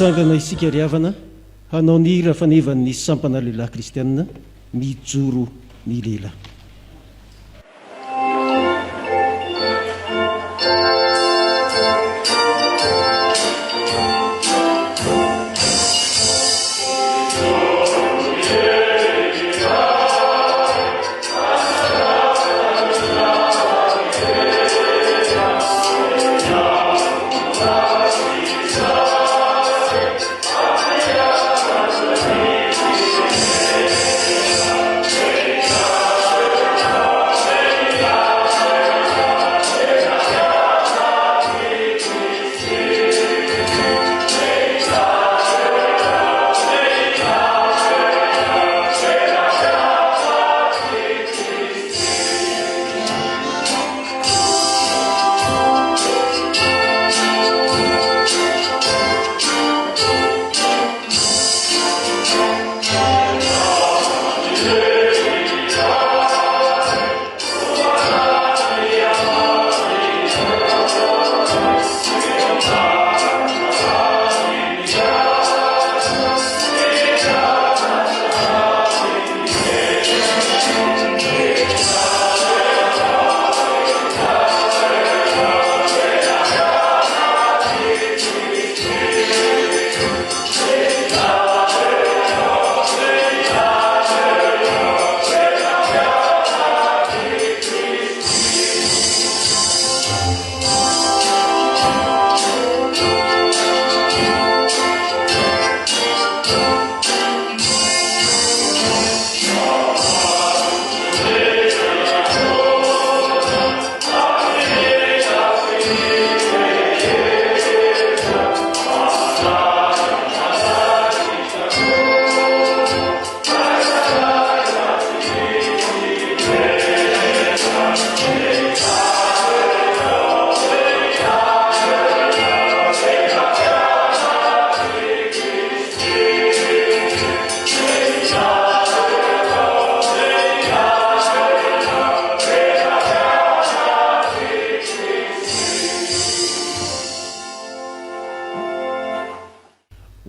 Mitsangana isika riavana hanao ny rafanevany sampana lehilahy kristianina mijoro ny lehilahy.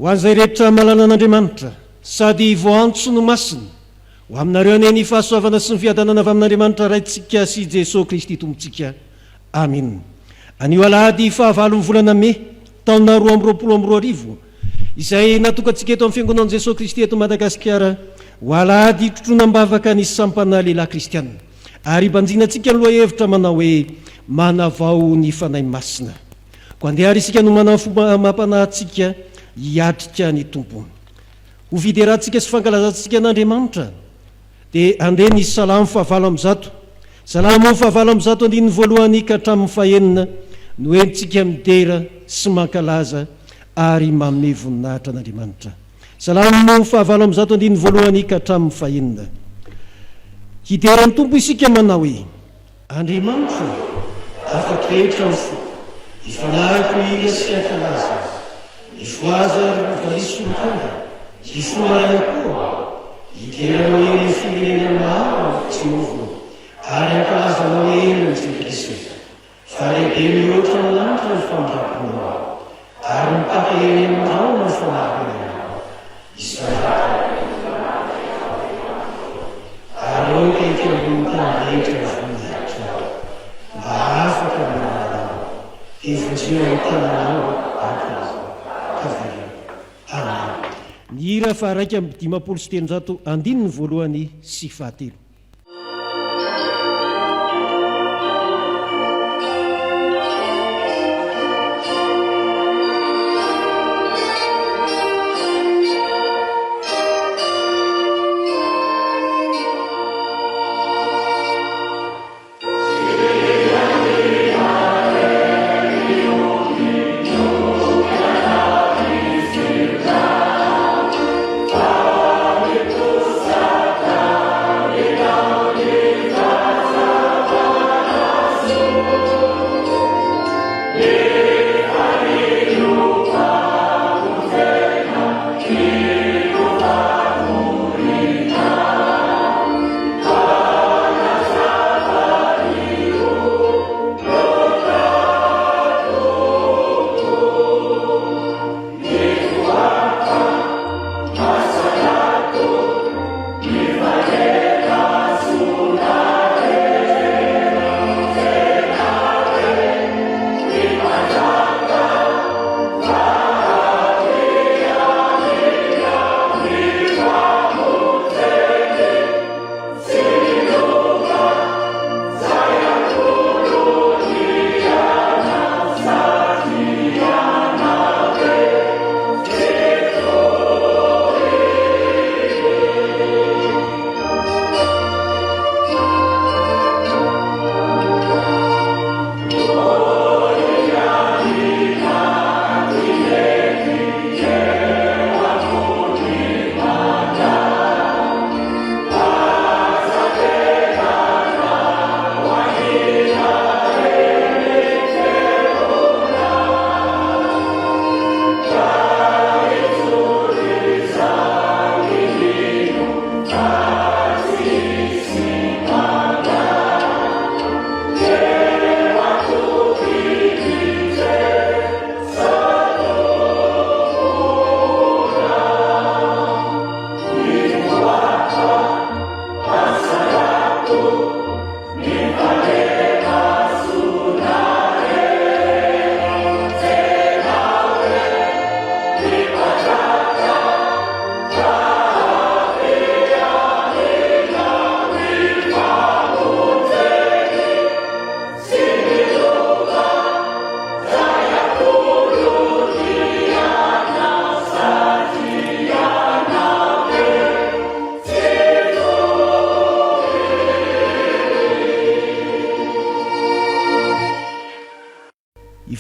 Hoan'izay rehetra malana an'Andriamanitra sady voantso no masina ho aminareo ane ny fahasoavana sy ny fiadanana avy amin'Andriamanitra raintsika sy Jesosy Kristy tompontsika. Amen. Anio alahady 9 volana May taona 2022 izay natokantsika eto amin'ny fiangonan'i Jesosy Kristy eto Madagasikara ho alahady totronam-bavaka ny sampana lehilahy kristianina ary banjinantsika ny lohahevitra manao hoe manavao ny Fanahy Masina. Ko andeha isika no manao fomba mampanahintsika hiatrika ny tompony. Ho viderantsika sy fankalazantsika n'Andriamanitra dia andeha ny salamo 7. Salamo 7 andiny voalohany ka hatramin'ny fahenina no entsika midera sy mankalaza ary manome voninahitra n'Andriamanitra. Salamo 7 andiny voalohany ka hatramin'ny fahenina. Hideran'ny tompo isika manao hoe Andriamanitra afaka rehetra ny fo ifanahiko ila sy ankalaza ifoaza ry varisolokona ifomarana koa hideranao eny ny firenena maro tsy ovona ary ankalazanao eny ny Kristy fa lehibe mihoatra ny lanitra ny famindramponao ary mipaka eny aminao ny fanahinao ary eo kaiky ambony tanrehetra ny voninahitra mba afaka mananao ivonjeo ny tananao ny hira fa 1:5 andininy voalohany sy fahatelo. Yeah.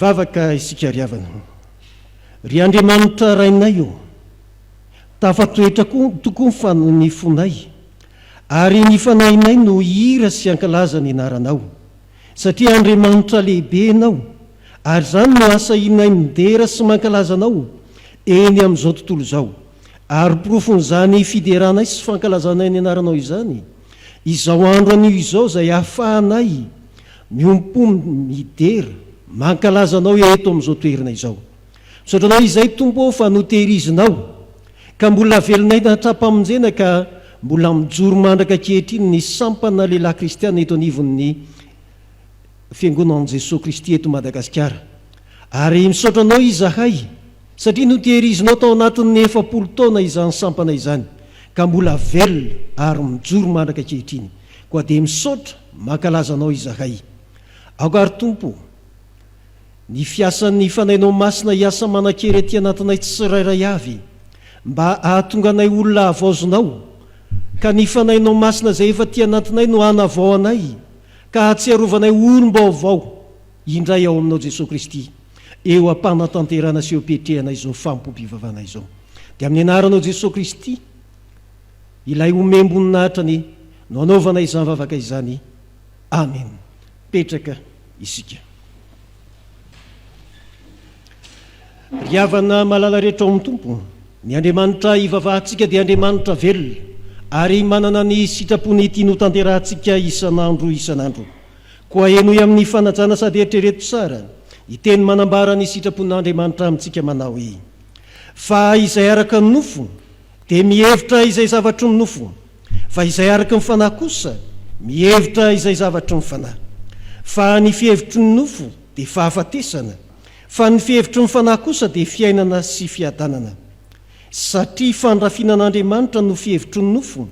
Hivavaka isika ry havana. Ry Andriamanitra rainay io tafatoetra tokoa ny fonay, ary ny fanahinay no hira sy ankalaza ny anaranao, satria Andriamanitra lehibe ianao, ary zany no asa inay midera sy mankalaza anao eny amin'izao tontolo izao. Ary profon'izany fideranay sy fankalazanay ny anaranao izany, izao andro anio izao izay ahafahanay miompo midera mankalaza anao eto amin'izao toerana izao. Misotranao izay Tompo fa notehirizinao, ka mbola velonay natrapamonjena ka mbola mijoro mandraka ankehitriny ny sampana lehilahy kristiana eto anivon'ny fiangonan'i Jesosy Kristy eto Madagasikara. Ary misotranao izahay satria notehirizinao tao anatin'ny 70 taona izany sampana izany, ka mbola velona ary mijoro mandraka ankehitriny, koa dia misaotra mankalazanao izahay. Aoka ary Tompo, ny fiasan'ny Fanahy Masina hiasa manan-kery aty anatinay tsy tsirairay avy, mba ahatonga anay olona havaozonao, ka ny Fanahy Masina izay efa ty anatinay no hanavao anay, ka hatsiarovanay olom-baovao indray ao aminao Jesosy Kristy, eo ampanatanterana sy eo petrehanay izao Fotoampivavahana izao. Dia amin'ny anaranao Jesosy Kristy, ilay omemboninahitra no anaovana izany vavaka izany. Amen. Petraka isika. Ry havana malala rehetra ao amin'ny Tompo, ny Andriamanitra ivavahantsika dia Andriamanitra velona, ary manana ny sitrapony tiany ho tanterahantsika isanandro. Koa enoy amin'ny fanajana sady eritrereto tsara, iteny manambara ny sitrapon'Andriamanitra amintsika manao hoe: fa izay araka ny nofo dia mihevitra izay zavatry ny nofo, fa izay araka ny fanahy kosa mihevitra izay zavatry ny fanahy. Fa ny fihevitry ny nofo dia fahafatesana, fa ny fihevitry ny fanahy kosa dia fiainana sy fiadanana. Satria fandrafinan'Andriamanitra no fihevitry ny nofo,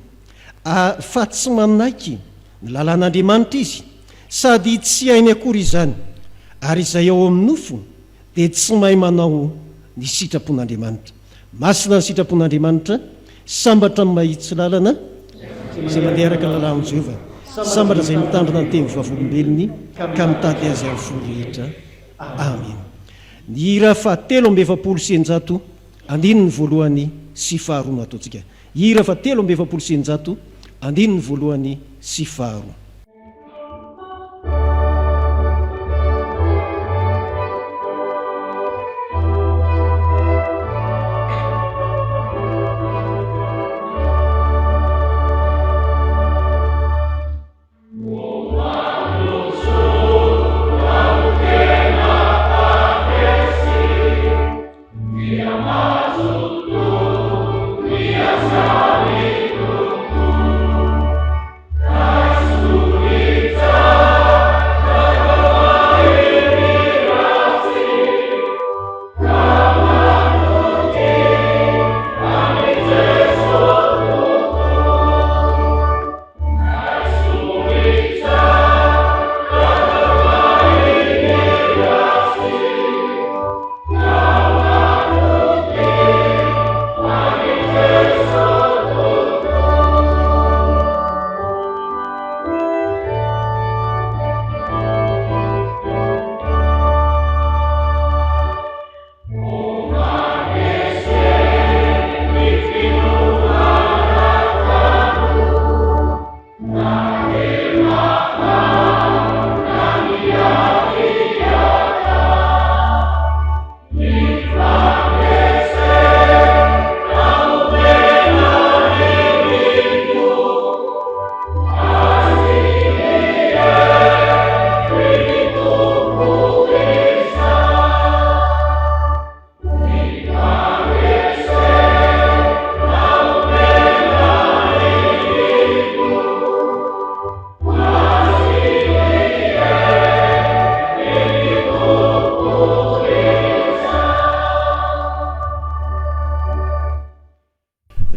fa tsy manaiky ny lalàn'Andriamanitra izy, sady tsy hainy akory izany, ary izay ao amin'ny nofo dia tsy mahay manao ny sitrapon'Andriamanitra. Masina ny sitrapon'Andriamanitra, sambatra ny mahitsy lalana izay mandeha araka ny lalàn'i Jehova, sambatra izay mitandrina ny teny vavolombelony ka mitady azy amin'ny fo rehetra. Amen. Ny hira fahatelo amby 700 andininy voalohany sy faharoa no ataontsika. Hira fahatelo amby 700 andininy voalohany sy faharoa.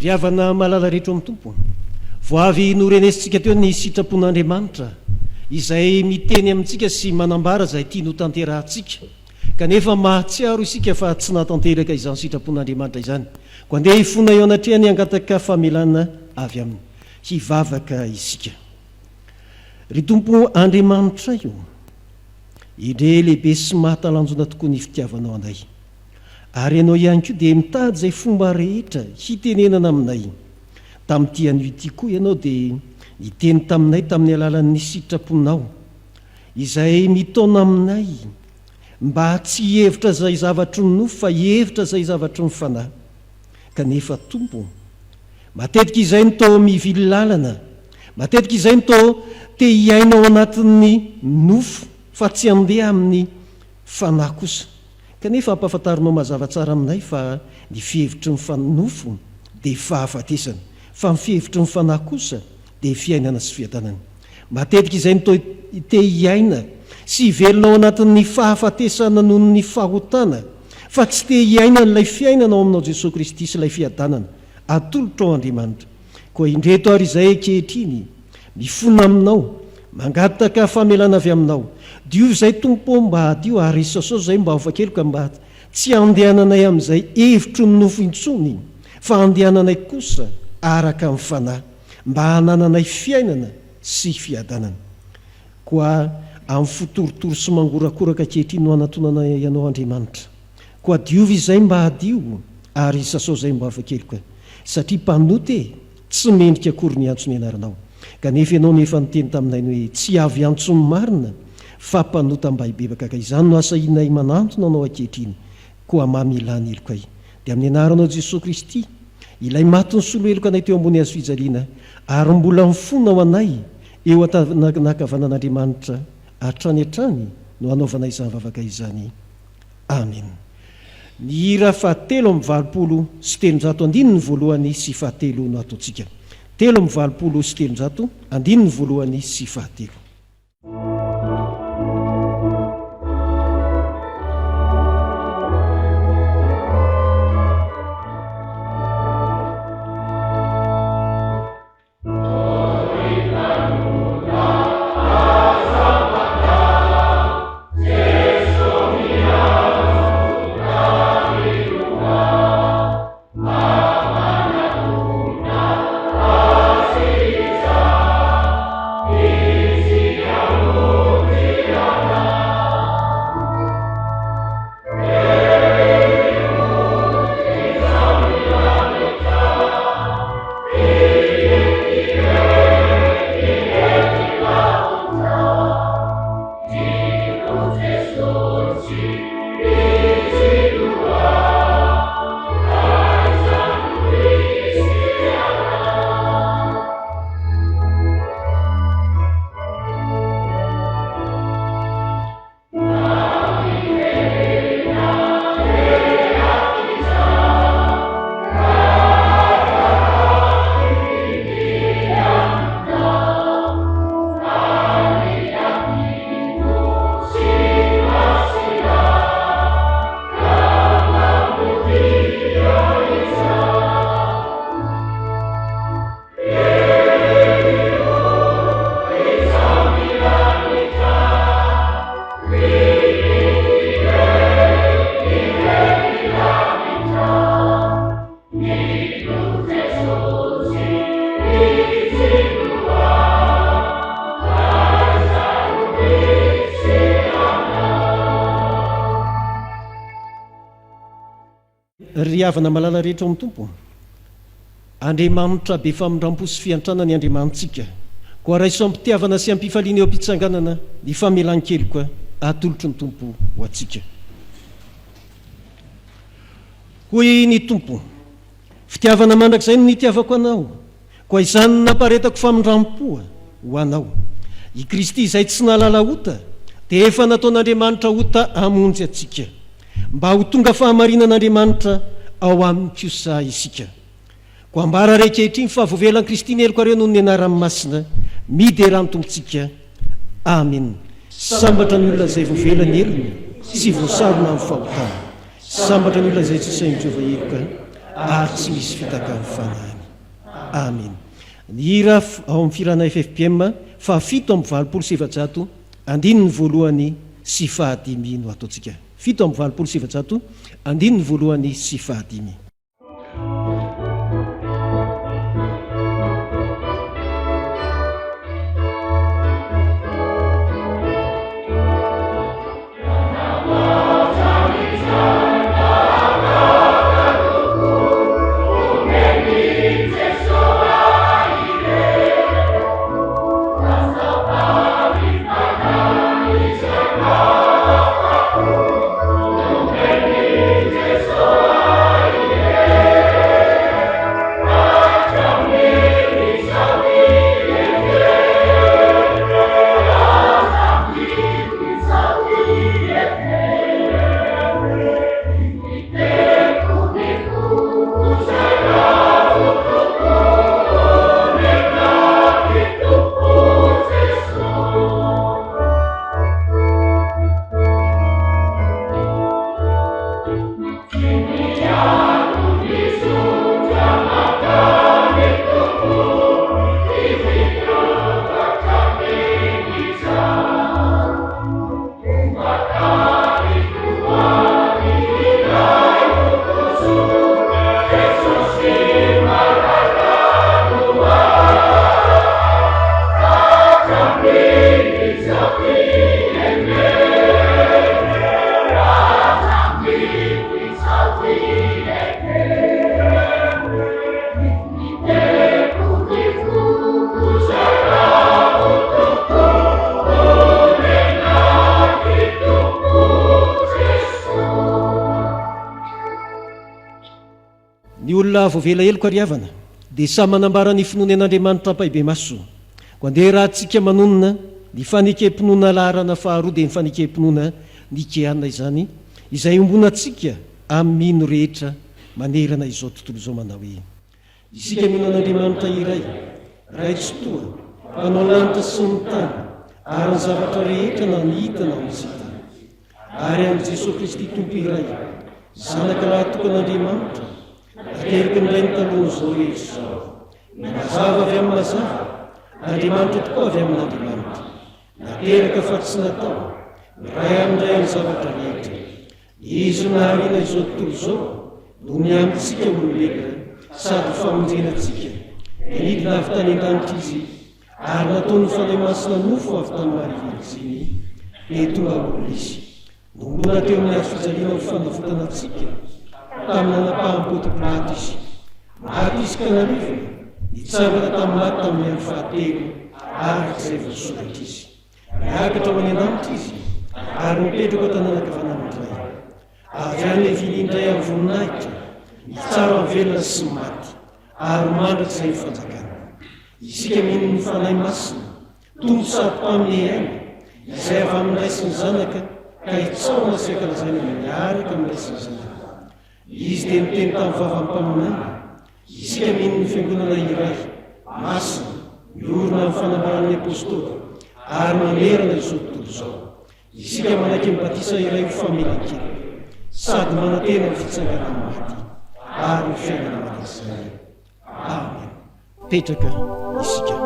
Ry havana malala rehetra amin'ny Tompo, voavy norenesitsika teo ny sitrapon'Andriamanitra izay miteny amintsika sy manambara izay tia no tanterahantsika, kanefa mahatsiaro isika fa tsy natanteraka izany sitrapon'Andriamanitra izany, koa andeha hifona eo anatrehany hangataka famelana avy aminy. Hivavaka isika. Ry Tompo Andriamanitra io indre lehibe sy mahatalanjona tokoa ny fitiavanao anay. Ary ianao ihany koa dia mitady izay fomba rehetra hitenenana aminay. Tamin'ity anio ity koa ianao dia niteny taminay tamin'ny alalan'ny sitraponao izay mitaona aminay mba tsy hevitra izay zavatry ny nofo fa hevitra izay zavatry ny fanahy. Kanefa Tompo, matetika izay no tao mivily lalana, matetika izay no tao te hiainao anatin'ny nofo fa tsy handeha amin'ny fanahy kosa. Kanefa ampahafantarinao mazava tsara aminay fa ny fihevitry ny nofo dia fahafatesana, fa ny fihevitry ny fanahy kosa dia fiainana sy fiadanana. Matetika izay no te hiaina sy hivelonao anatin'ny fahafatesana noho ny fahotana, fa tsy te hiaina n'ilay fiainanao aminao Jesosy Kristy sy ilay fiadanana. Atolotra ao Andriamanitra. Koa indreto ary izay ankehitriny mifona aminao, mangataka famelana avy aminao. Dio izay Tompo mba adio ary sasao izay mba hofakeloka mba tsy handehananay amin'izay hevitry ny nofo intsony, fa handehananay kosa araka amin'ny fanahy, mba hanananay fiainana sy fiadanana. Koa amin'ny fotorotoro sy mangorakoraka ankehitriny no anatonana ianao Andriamanitra. Koa diovy izay mba adio ary sasao izay mba hofakeloka, satria mpanoty tsy mendrika akory ny antso ny anaranao. Kanefa ianao nefa niteny taminay hoe tsy avy antso ny marina fa mpanota mba hibebaka. Ka izany no asa inay manantona anao ankehitriny, koa mamilany elokay. Dia amin'ny anaranao Jesosy Kristy, ilay matony solo eloka anay teo ambony hazo fijaliana, ary mbola mifonao anay eo nakavanan'Andriamanitra hatrany hatrany no anaovanay izany vavaka izany. Amen. Ny hira fahatelo amby 20 sy 300 voalohany sy fahatelo no ataontsika. 320 sy 300 voalohany sy fahatelo. Ry havana malala rehetra amin'ny Tompo, Andriamanitra be famindrampo sy fiantrana ny Andriamantsika, koa raiso ampitiavana sy ampifaliana eo ampitsanganana ny famelan-keloka atolotry ny Tompo ho atsika. Hoy ny Tompo, fitiavana mandrakizay no nitiavako anao, koa izany naparetako famindrampoa ho anao. I Kristy izay tsy nalala ota, dia efa nataon'Andriamanitra ota hamonjy atsika, mba ho tonga fahamarinan'Andriamanitra ao amin'ny kosa isika. Koa ambara rehekehitriny fa voavelan'i Kristy ny eloko areo noho ny anarany masina, midy rano tompontsika. Amen. Sambatra ny olona izay voavelany elony sy voasarona amin'ny fahotana. Sambatra ny olona izay tsy sain'ny Jehovah eloka ary tsy misy fitaka ny fanahiny. Amen. Ny hira ao amin'ny Fanahy FJKM fa 7:700 andininy voalohany sy fahadimy no ataontsika. 7:700 andininy voalohany sy fahadimy. ny olona voavela heloko ariavana dia samy manambara ny finoany an'Andriamanitra Paibe Masoa ko andeha raha tsika manonona ny fanikempinoana laharana faharoa dia ny fanikempinoana nikeana izany izay ombonantsika amin'ino rehetra manerana izao tontolo izao manao hoe isika mino an'Andriamanitra iray ray tsy toa mpanao lanitra sy ny tany ary ny zavatra rehetra na ny hita na ny tsy hita ary amin'i Jesosy Kristy tompo iray zanaka lahy tokan'Andriamanitra naterika ny ray ny taloha izao rehetra izao mazava avy amin'ny mazava Andriamanitra tokoa avy amin'Andriamanitra nateraka fa tsy natao ray amin'ray amin'ny zavatra rehetra izy nahariana izao tontolo izao no miamintsika olombelona sady famonjenantsika nidina avy tany an-danitra izy ary nataony Fanahy Masina nofo avy tany Marivintsiny dia tonga olo izy nombona teo amin'ny hazo fijaliana ho fanavotana antsika tamin'ny nanapaham-boto plato izy maty izy ka narivona nitsangana tamin'ny maty tamin'ny andro fahatelo arak'izay voasoratra izy miakatra ho any an-danitra izy ary mipetraka tanànan-kavanamandray avy any levily indray amin'ny voninahitra mitsara amin'ny velona sy ny maty ary mandratra izay fanjakana isika mino ny Fanahy Masina tombo sady mpamin'ny aina izay avy amin'ny ray sy ny zanaka ka hitsaona sy ankalazaina miaraka amin'ny ray sy ny zanaka izy dia miteny tamin'ny vavan'ny mpaminana isika mino ny fiangonana iray masina miorina amin'ny fanambaran'ny apôstôly ary manerana izao tontolo izao isika manaky mibatisa iray ho famelan-kely sady manantena ny fitsanganany maty ary ny fiainana mandrakizay. Amen. Petraka isika.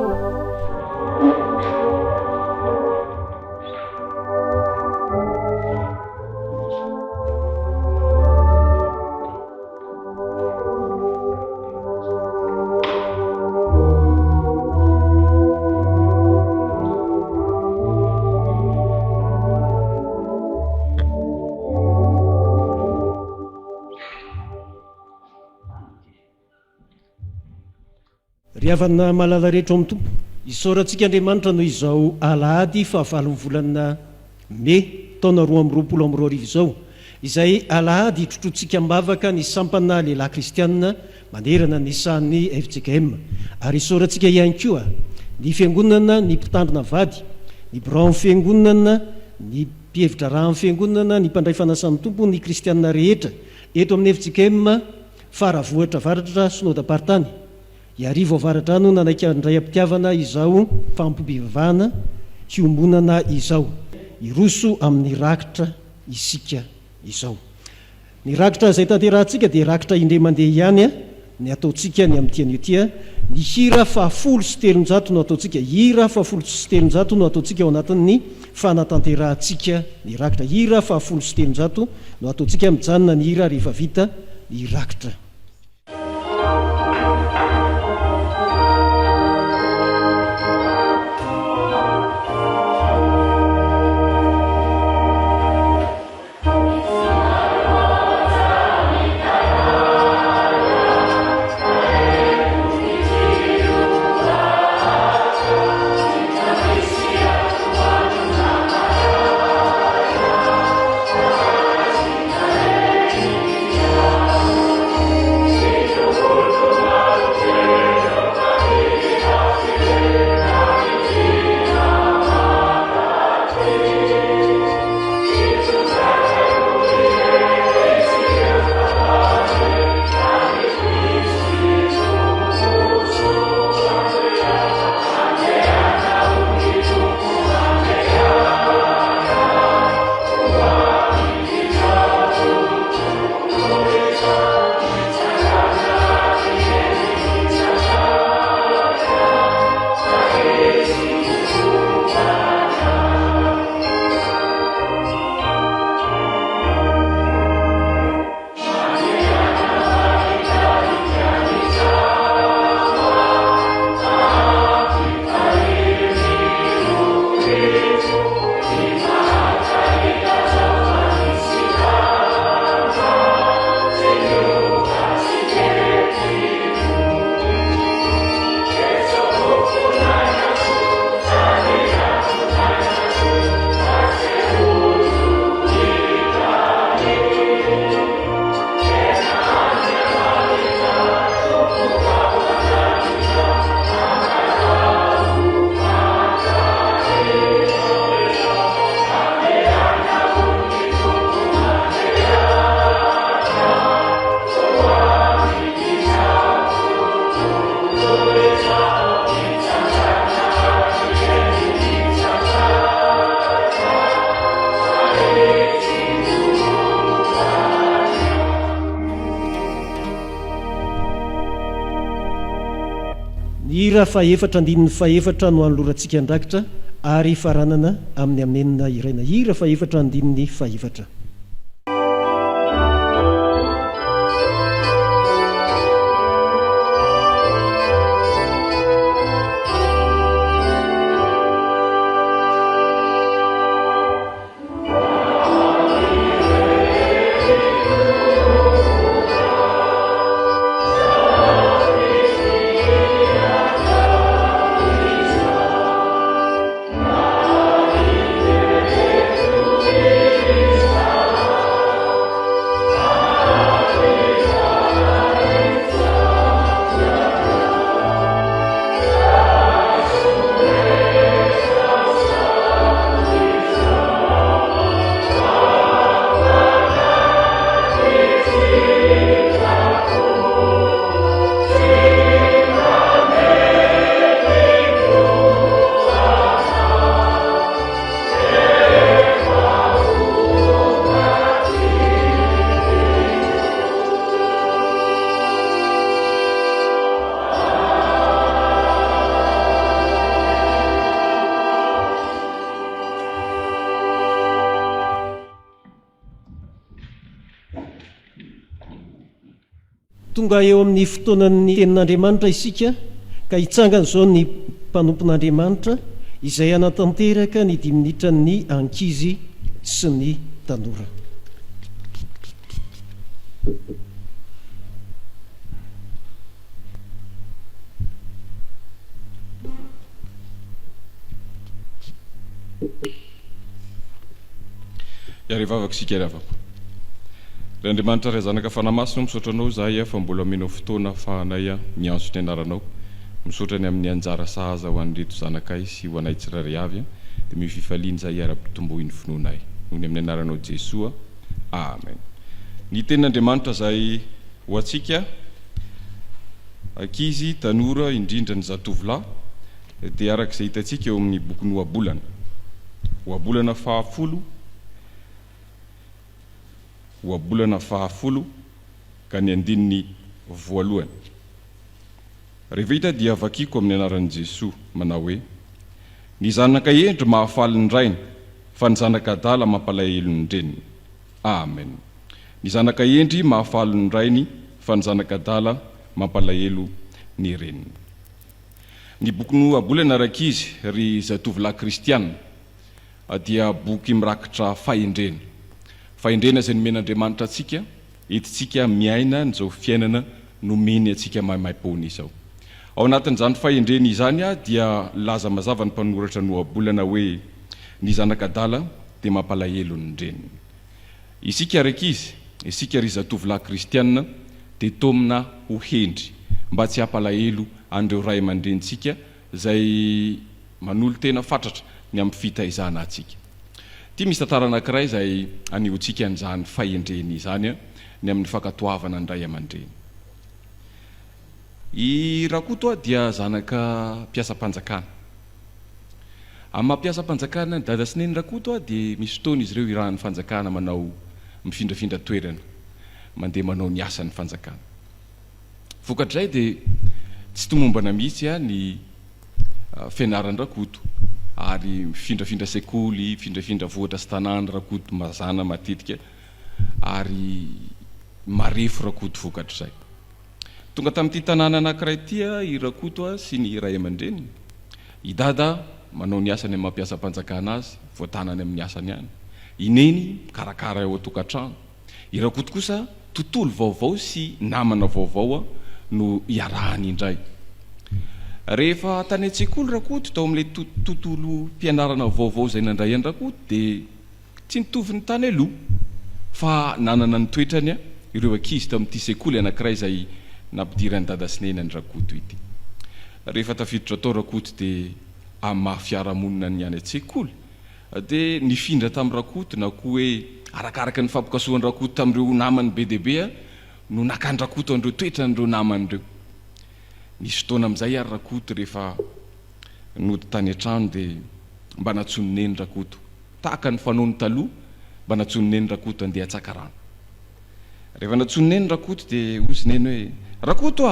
Riavana malala rehetra ao amin'ny tompo isaorantsika Andriamanitra noho izao alahady fahavalon'ny volana May taona 2022 izao izay alahady hitrotrotsika mbavaka ny sampana lehilahy kristianina manerana ny sahan'ny FJKM ary isaorantsika ihany koa ny fiangonana ny mpitandrina vady ny braon fiangonana ny mpihevitra raha amin'ny fiangonana ny mpandray fanasan'ny tompo ny kristianina rehetra eto amin'ny FJKM Faravohitra Avaratra Synodam-paritany iarivo Avaratra no nanaiky andray am-pitiavana izao 𝙍𝙤𝙝𝙮 fiombonana izao iroso amin'ny rakitra isika izao. Ny rakitra izay tanterahantsika dia rakitra indray mandeha ihany ny ataontsika ny amin'ity tia ny hira 700 no ataontsika hira 700 no ataontsika ao anatin'ny fanatanterantsika ny rakitra hira 700 no ataontsika mijanona ny hira rehefa vita ny rakitra. hira faefatra andininy faefatra no anolorantsika andrakitra ary faranana amin'ny amenina iraina hira faefatra andininy faefatra. Tonga eo amin'ny fotoanan'ny tenin'Andriamanitra isika ka hitsangana izao ny mpanompon'Andriamanitra izay anatanteraka ny 10 minitra ny ankizy sy ny tanora. Yarivavaka sika ravako. Andriamanitra ray zanaka Fanahy Masina misaotra anao zahay fa mbola menao fotoana fahanay miantso ny anaranao misaotra ny amin'ny anjara sahaza ho an'ireto zanakay sy ho anay tsirairay avy dia mififaliana zahay ara-pitombohy ny finoanay noho ny amin'ny anaranao Jesoa. Amen. Ny tenin'Andriamanitra zay ho antsika ankizy tanora indrindra ny zatovolahy dia arak'izay hitantsika eo amin'ny boky ny ohabolana fahafolo ka ny andininy voalohany. Rehefa hita dia vakiko amin'ny anaran'i Jesoa manao hoe ny zanaka endry mahafaly ny rainy fa ny zanaka adala mampalahelo ny reniny. Amen. Ny zanaka endry mahafaly ny rainy fa ny zanaka adala mampalahelo ny reniny. Ny boky ny ohabolana rakizy ry zatovolahy kristianina dia boky mirakitra fahendrena. Fahendrena izay nomen'Andriamanitra atsika etitsika miaina n'izao fiainana nomeny atsika maimaimpony izao. Ao anatin'izany fahendrena izany dia laza mazava ny mpanoratra ny ohabolana hoe ny zanaka adala dia mampalahelo ny reniny. Isika rakizy, isika ry zatovolahy kristianina dia tomina ho hendry mba tsy hampalahelo andreo ray aman-drenitsika izay manolo tena fatratra ny amin'ny fitaizana atsika. Ty misy tantara anankiray izay aniontsika an'izany fahendreny izany ny amin'ny fankatoavana ny ray aman-dreny. I rakoto dia zanaka mpiasa-panjakana. Amin'ny mampiasa-panjakana dada sy neny rakoto dia misy fotoana izy ireo irahan'ny fanjakana manao mifindrafindra toerana mandeha manao ny asan'ny fanjakana. Vokatr'izay dia tsy tomombana mihitsy ny fianaran'ny rakoto ary mifindrafindra sekoly, mifindrafindra vohatra sy tanàna rakoto mazana matetika ary marefo rakoto vokatr'izay. Tonga tamin'ity tanàna anankiray ity i rakoto sy ny ray aman-dreny. I dada manao ny asany amin'ny mampiasa-panjakana azy, voatanany amin'ny asany ihany. I neny karakara eo an-tokantrano. I rakoto kosa tontolo vaovao sy namana vaovao no iarahany indray. Rehefa tany an-tsekoly rakoto tao amin'ilay tontolo mpianarana vaovao izay nandray any rakoto dia tsy nitovy ny tany aloha fa nanana ny toetrany ireo ankizy tamin'ity sekoly anankiray izay nampidirany dada sy neny ny rakoto ity. Rehefa tafiditra tao rakoto dia amin'ny mahafiarahamonina ny any an-tsekoly dia nifindra tamin'ny rakoto na koa hoe arakaraka ny fampikasohan'ny rakoto tamin'ireo namany be dia be no nakany rakoto an'ireo toetra n'ireo naman'ireo. Nisy fotoana amin'izay ary rakoto rehefa nody tany an-trano dia mba natsononeny rakoto tahaka ny fanaony taloha mba natsononeny rakoto andeha atsaka rano. Rehefa natsononeny rakoto dia hozy neny hoe rakoto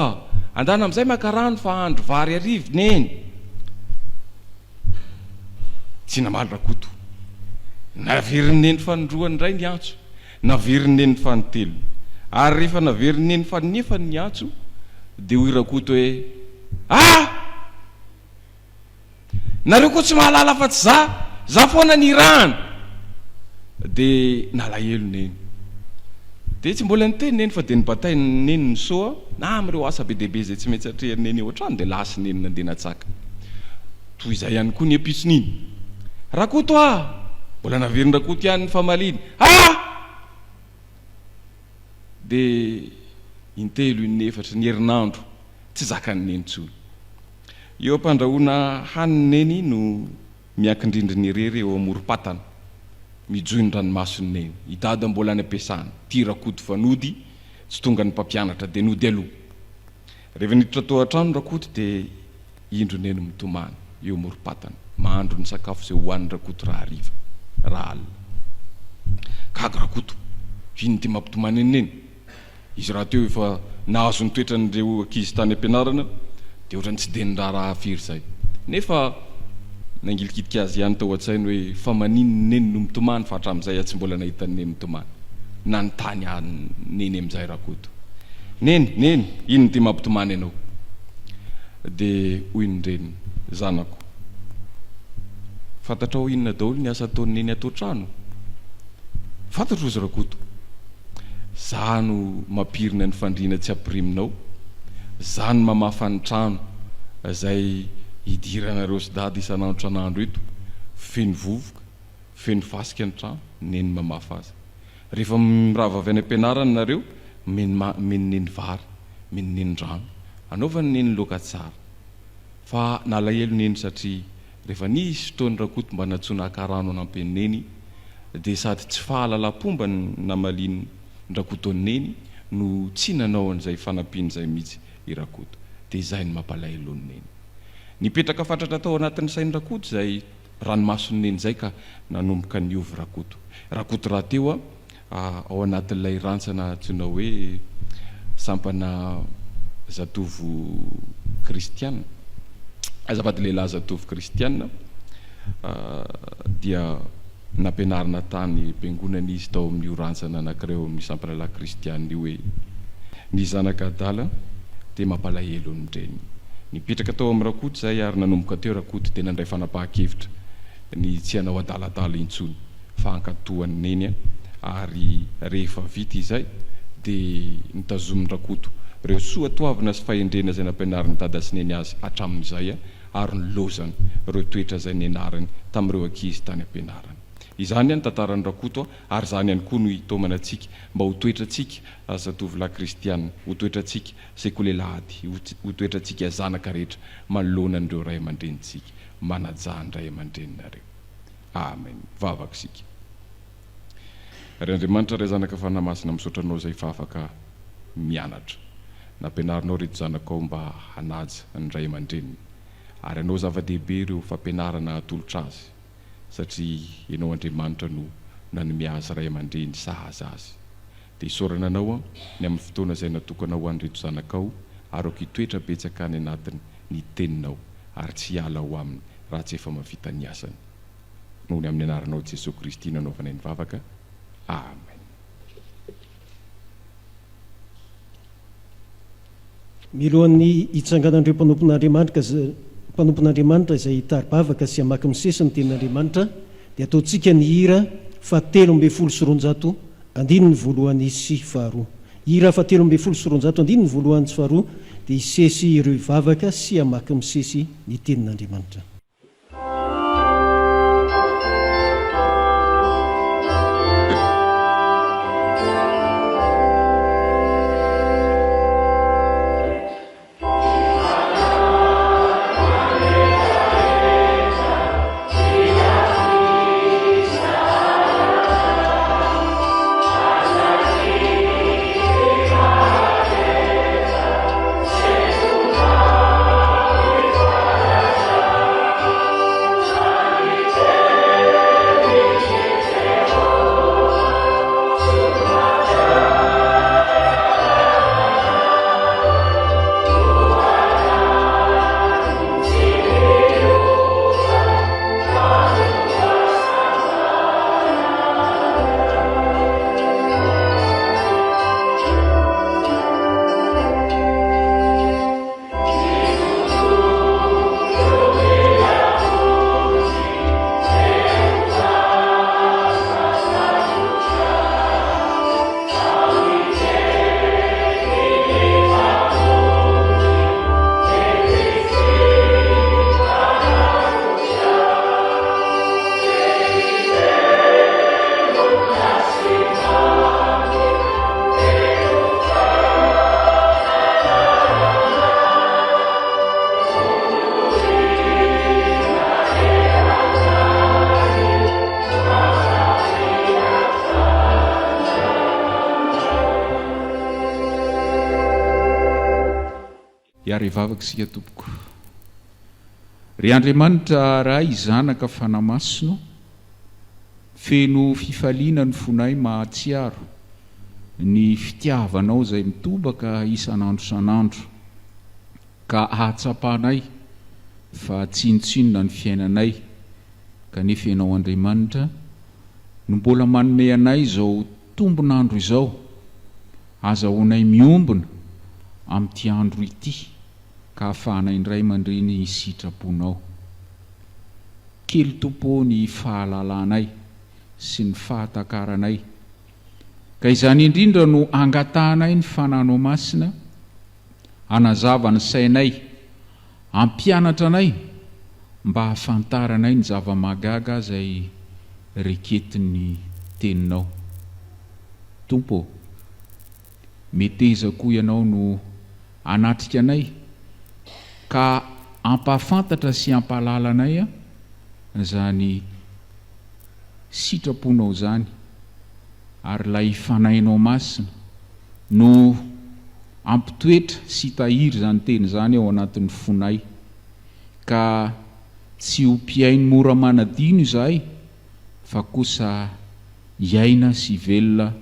andana amin'izay makarano fa andro vary arivoneny tsy namaly rakoto naverineny fanondroany ray ny antso naverineny fanontelo ary rehefa naverineny fanefany ny antso dia hoy rakoto hoe nareo koa tsy mahalala fa tsy za foana ny rano dia nalahelo neny dia tsy mbola niteny neny fa dia nybatainy neny ny soa na amin'ireo asa be dehibe zay tsy maintsy atrehany eo ohatrany dia lasy neny nandeha natsaka toy izay ihany koa ny ampisoniny rakoto mbola naveriny rakoto ihany ny famaliny dia intelo inefatra ny herinandro tsy zakany neny tsony eo ampandrahoana haniny neny no miankindrindry ny rery eo amorom-patana mijoy ny ranomasony neny idada mbola any ampiasana tia rakoto fanody tsy tonga ny mpampianatra dia nody aloha rehefa niditra tao an-trano rakoto dia indro neny mitomany eo amorom-patana mahandro ny sakafo izay hohan'ny rakoto raha hariva raha alina kago rakoto ino ty mampitomany eny neny izy raha teo efa nahazo ny toetran'ireo ankizy tany ampianarana dia ohatrany tsy de ny raha firy izay nefa nangilikitika azy ihany tao an-tsainy hoe fa maninony neny no mitomany fa hatramin'izay tsy mbola nahitany neny mitomany nanontany neny amin'izay rakoto neny ino ty mampitomany ianao dia hoy ny reny zanako fantatrao inona daholo ny asa ataony neny atao trano fantatro izy rakoto za no mampirina ny fandriana tsy ampiriminao za no mamafa ny trano izay hidiranareo sy dady isan'andro tranandro eto feno vovoka feno fasika ny trano neny mamafa azy rehefa mirava avy any ampianarana nareo meny neny vary meny neny rano anaovany neny loka tsara fa nalahelo neny satria rehefa nisy fotoany rakoto mba natsona akarano anampeny neny dia sady tsy fahalalam-pomba namaliny rakotony neny no tsy nanao an'izay fanampiany izay mihitsy irakoto dia izay ny mampalahelo ny neny nipetraka fatratra tao anatin'ny sainy rakoto izay ranomasony neny izay ka nanomboka niovy rakoto raha teo ao anatin'ilay rantsana tsyna hoe sampana zatovo kristiana azafady lehilahy zatovo kristiana dia nampianarina tany mpiangonana izy tao amin'io rantsana anakireo amin'ny sampana lahy kristiana io hoe ny zanaka adala dia mampalahelo nyreny nipetraka tao amin'ny rakoto izay ary nanomboka teo rakoto dia nandray fanapahan-kevitra ny tsy hanao adaladala intsony fa hankatohany neny ary rehefa vita izay dia nitazomin'ny rakoto reo soa toavina sy fahendrena izay nampianariny dada sy neny azy hatramin'izay ary nylozany reo toetra izay nianarany tamin'ireo ankizy tany ampianarany izany ihany tantarany rakoto ary izany ihany koa no hitomana antsika mba ho toetrantsika zatovolahy kristiana ho toetrantsika sekolelahady ho toetrantsika zanaka rehetra manoloana an'ireo ray aman-drenitsika manajany ray aman-dreninareo amen vavaka isika ry andriamanitra ray zanaka Fanahy Masina misaotranao izay fa afaka mianatra nampianarinao reto zanakao mba hanaja ny ray aman-dreniny ary anao zava-dehibe ireo fampianarana atolotra azy satria ianao andriamanitra no nanome azy ray aman-dreny sahaza azy dia isaorana anao ny amin'ny fotoana izay natokanao ho an'reto zanakao ary aoka hitoetra betsaka any anatiny ny teninao ary tsy hiala ho aminy raha tsy efa mavita ny asany noho ny amin'ny anaranao Jesosy Kristy nanaovana ny vavaka amen. milohan'ny hitsanganandreo mpanompon'andriamanitra izay taribavaka sy hamaky misesy ny tenin'andriamanitra dia ataontsika ny hira fa 7:100 andininy voalohany sy faharoa hira fa 7:100 andininy voalohany sy faharoa dia hisesy ireo ivavaka sy hamaky misesy ny tenin'andriamanitra. Iary vavaka sika tompoko. Ry Andriamanitra ray zanaka Fanahy Masina, feno fifaliana ny fonay mahatsiaro ny fitiavanao izay mitobaka isan'andro san'andro, ka ahatsapanay fa tsinotsinona ny fiainanay, kanefa ianao Andriamanitra no mbola manome anay izao tombon'andro izao, azahoanay miombona amin'ity andro ity, ka ahafahanay indray mandreny sitraponao. Kely Tompo ny fahalalanay sy ny fahatakaranay, ka izany indrindra no angatahanay ny fananao masina, hanazava ny sainay, ampianatra anay mba hahafantaranay ny zava-magaga izay reketin'ny teninao. Tompo, meteza koa ianao no anatrika anay ka ampahafantatra sy ampahalalanay zany sitraponao zany, ary lay fanainao masina no ampitoetra sy tahiry zany teny zany ao anatin'ny fonay, ka tsy ho mpiainy mora manadino izahay, fa kosa hiaina sy velona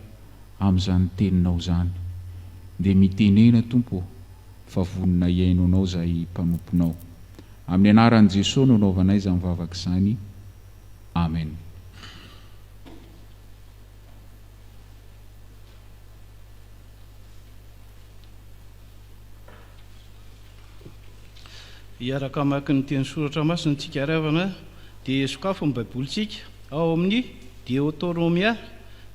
amin'izany teninao zany. Dia mitenena Tompo fa vonina hiaino anao izay mpanomponao. Amin'ny anaran'i Jesosy no naovanay izany vavaka izany. Amen. Iaraka maka ny teny soratra masina tsika aravana dia sokafo ny baibolitsika ao amin'ny Deutéronomia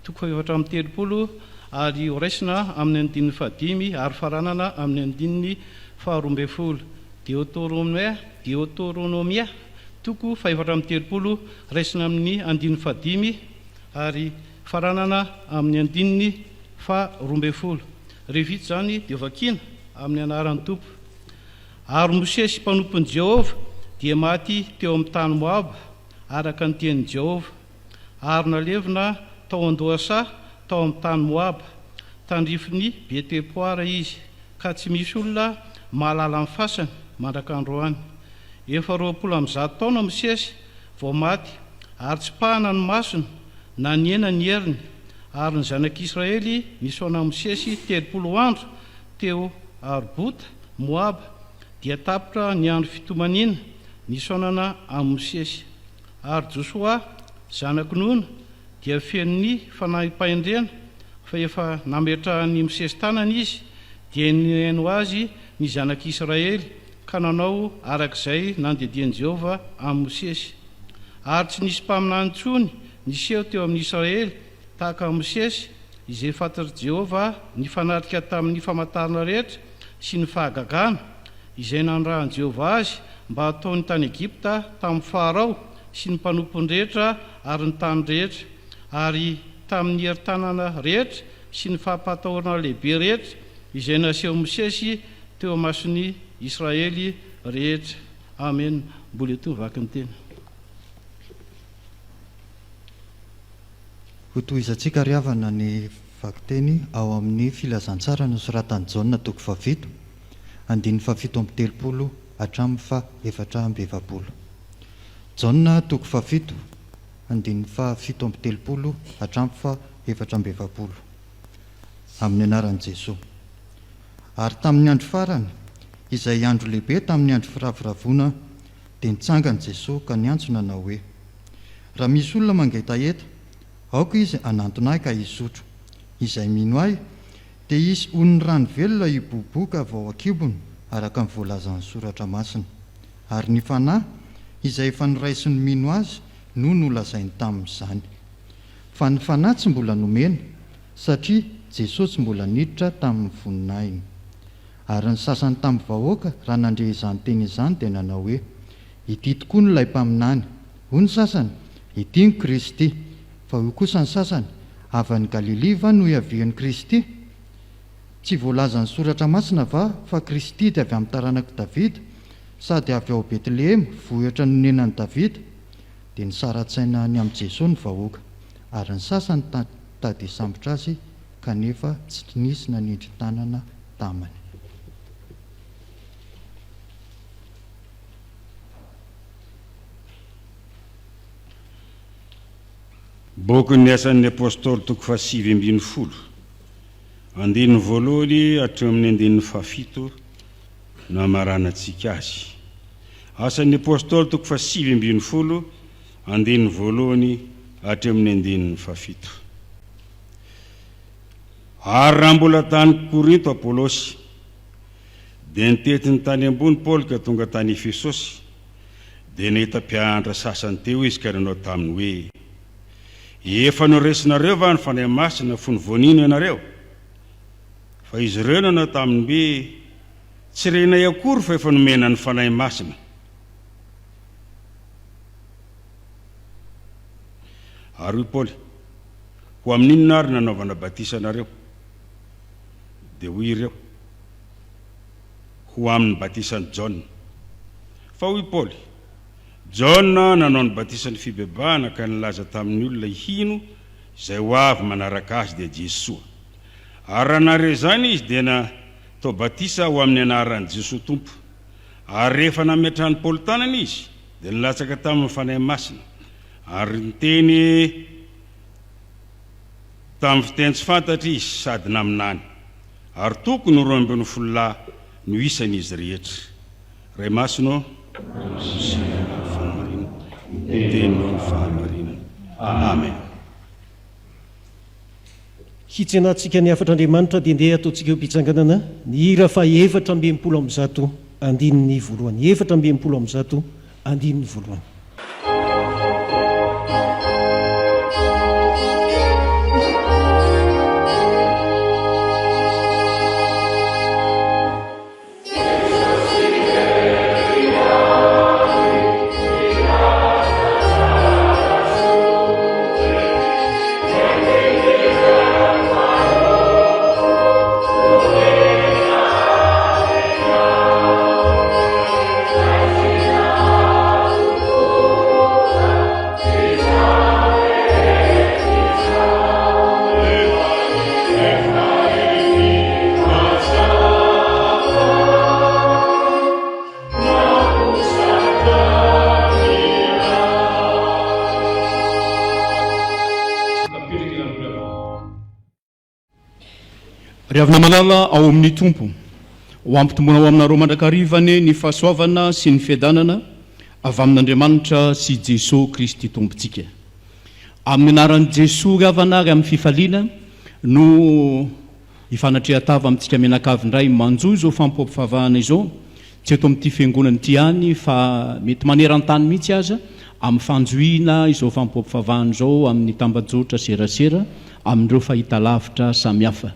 4:30 ary horaisina amin'ny andininy 15 ary faranana amin'ny andininy 12. Deutéronomia 4:30 raisina amin'ny andininy 15 ary faranana amin'ny andininy 12. Revita zany dia vakina amin'ny anaran'ny Tompo. Ary Mosesy mpanompon'i Jehovah dia maty teo amin'ny tany Moab araka ny tenin'i Jehovah, ary nalevina tao an-dohasa tao amin'ny tany Moab, tandrifin'ny Betepoara izy, ka tsy misy olona mahalala amin'ny fasany mandrak'androany. 20 taona Mosesy vao maty, ary tsy pahana ny masony na ny hena ny heriny, ary ny zanak'Israely nisaona Mosesy 30 andro teo Arbota Moab, dia tapitra ny andro fitomanina nisaonana amin'ny Mosesy. Ary Josoa zanaky Nona dia fenony fanahy-pahendrena, fa efa nametrahany Mosesy tanana izy, dia nihaino azy ny zanak'Israely, ka nanao arak'izay nandedian'i Jehovah amin'ny Mosesy. Ary tsy nisy mpaminany intsony niseho teo amin'ny Israely tahaka Mosesy, izay fantatr' Jehovah ny fanatrika tamin'ny famantarana rehetra sy ny fahagagana izay nandrahan'i Jehovah azy mba ataony tany Egipta tamin'ny Farao sy ny mpanompony rehetra ary ny tany rehetra, ary tamin'ny heri-tanana rehetra sy ny fahampatahorana lehibe rehetra izay naseho Mosesy teo amason'ny Israely rehetra. Amen. Mbola eto vaky ny tena. Ho tohizantsika ry havana ny vakiteny ao amin'ny filazantsara nosoratan'i Jaona 7:7 andininy 7:30 hatramin'ny 4:20. Jaona 7:7 andininy 7:30 hatramin'ny 4:20. Amin'ny anaran'i Jesosy. Ary tamin'ny andro farany, izay andro lehibe tamin'ny andro firavoravoana, dia nitsangany Jesosy ka niantsona nanao hoe: raha misy olona mangetaheta, aoka izy anantona ahy ka hisotro. Izay mino ahy, dia isy on'ny rano velona hiboboka vao an-kibony araka ny voalazan'ny soratra masina. Ary ny fanahy izay efa noraisiny mino azy no nolazainy tamin'izany. Fa ny fanahy tsy mbola nomena, satria Jesosy tsy mbola niditra tamin'ny voninahiny. Ary ny sasany tamin'ny vahoaka raha nandre izany teny izany dia nanao hoe: ity tokoa no lay mpaminany. Hoy ny sasany, ity ny Kristy. Fa io kosa ny sasany, avy any Galilea va no iavian'ny Kristy? Tsy voalazan'ny soratra masina va fa Kristy dia avy amin'ny taranaka Davida, sady avy ao Betlehema, vohitra ny nenan'i Davida? Dia nisaratsaina ny amin'ny Jesosy ny vahoaka, ary ny sasany tady hisambotra azy, kanefa tsy nisy nanindry tanana tamany. Bokin'ny asan'ny apôstôly toko 7:20 andininy voalohany hatramin'ny andininy 7 no amaranantsika azy. Asan'ny apôstôly toko 7:20 andininy voalohany hatramin'ny andininy 7. Ary raha mbola tany Korinto Apôlôsy dia nitetiny tany ambony Paoly ka tonga tany Efesôsy, dia nahita mpiandra sasany teo izy ka nanao taminy hoe: efa noresinareo va ny Fanahy Masina fony voanino ianareo? Fa izy ireo nanao taminy hoe: tsy renay akory fa efa nomena ny Fanahy Masina. Ary Paoly: ho amin'inona ary nanaovana batisanareo? Dia hoy ireo: ho amin'ny batisan'i Jaona. Fa hoy Paoly: Jaona nanao ny batisan'ny fibebahana ka nilaza tamin'ny olona hino izay ho avy manaraka azy dia Jesoa. Ary raha nare zany izy dia natao batisa ho amin'ny anaran'i Jesosy Tompo. Ary rehefa nametrahany Paoly tanana izy dia nilatsaka tamin'ny Fanahy Masina, ary niteny tamin'ny fiteny tsy fantatra izy sady naminany. Ary tokony 12 no isan'izy rehetra. Ray Masino tenony fahamarinana. Amen. Hitsenantsika ny afatr'Andriamanitra dia ndeha ataontsika mpitsanganana ny hira fa 420 andininy voalohany. 420 andininy voalohany. Riavana malala ao amin'ny tompo, ho ampitombona ao aminareo mandrakarivany ny fahasoavana sy ny fiadanana avy amin'Andriamanitra sy Jesosy Kristy tompontsika. Amin'ny anaran'i Jesosy ravana ary amin'ny fifaliana no ifanatrehatava amintsika menakavy indray manjo izao fampoampivavahana izao, tsy eto amin'ity fiangonana ity ihany fa mety maneran-tany mihitsy aza amin'ny fanjoina izao fampoampivavahana izao amin'ny tambajotra serasera amin'ireo fahitalavitra samihafa.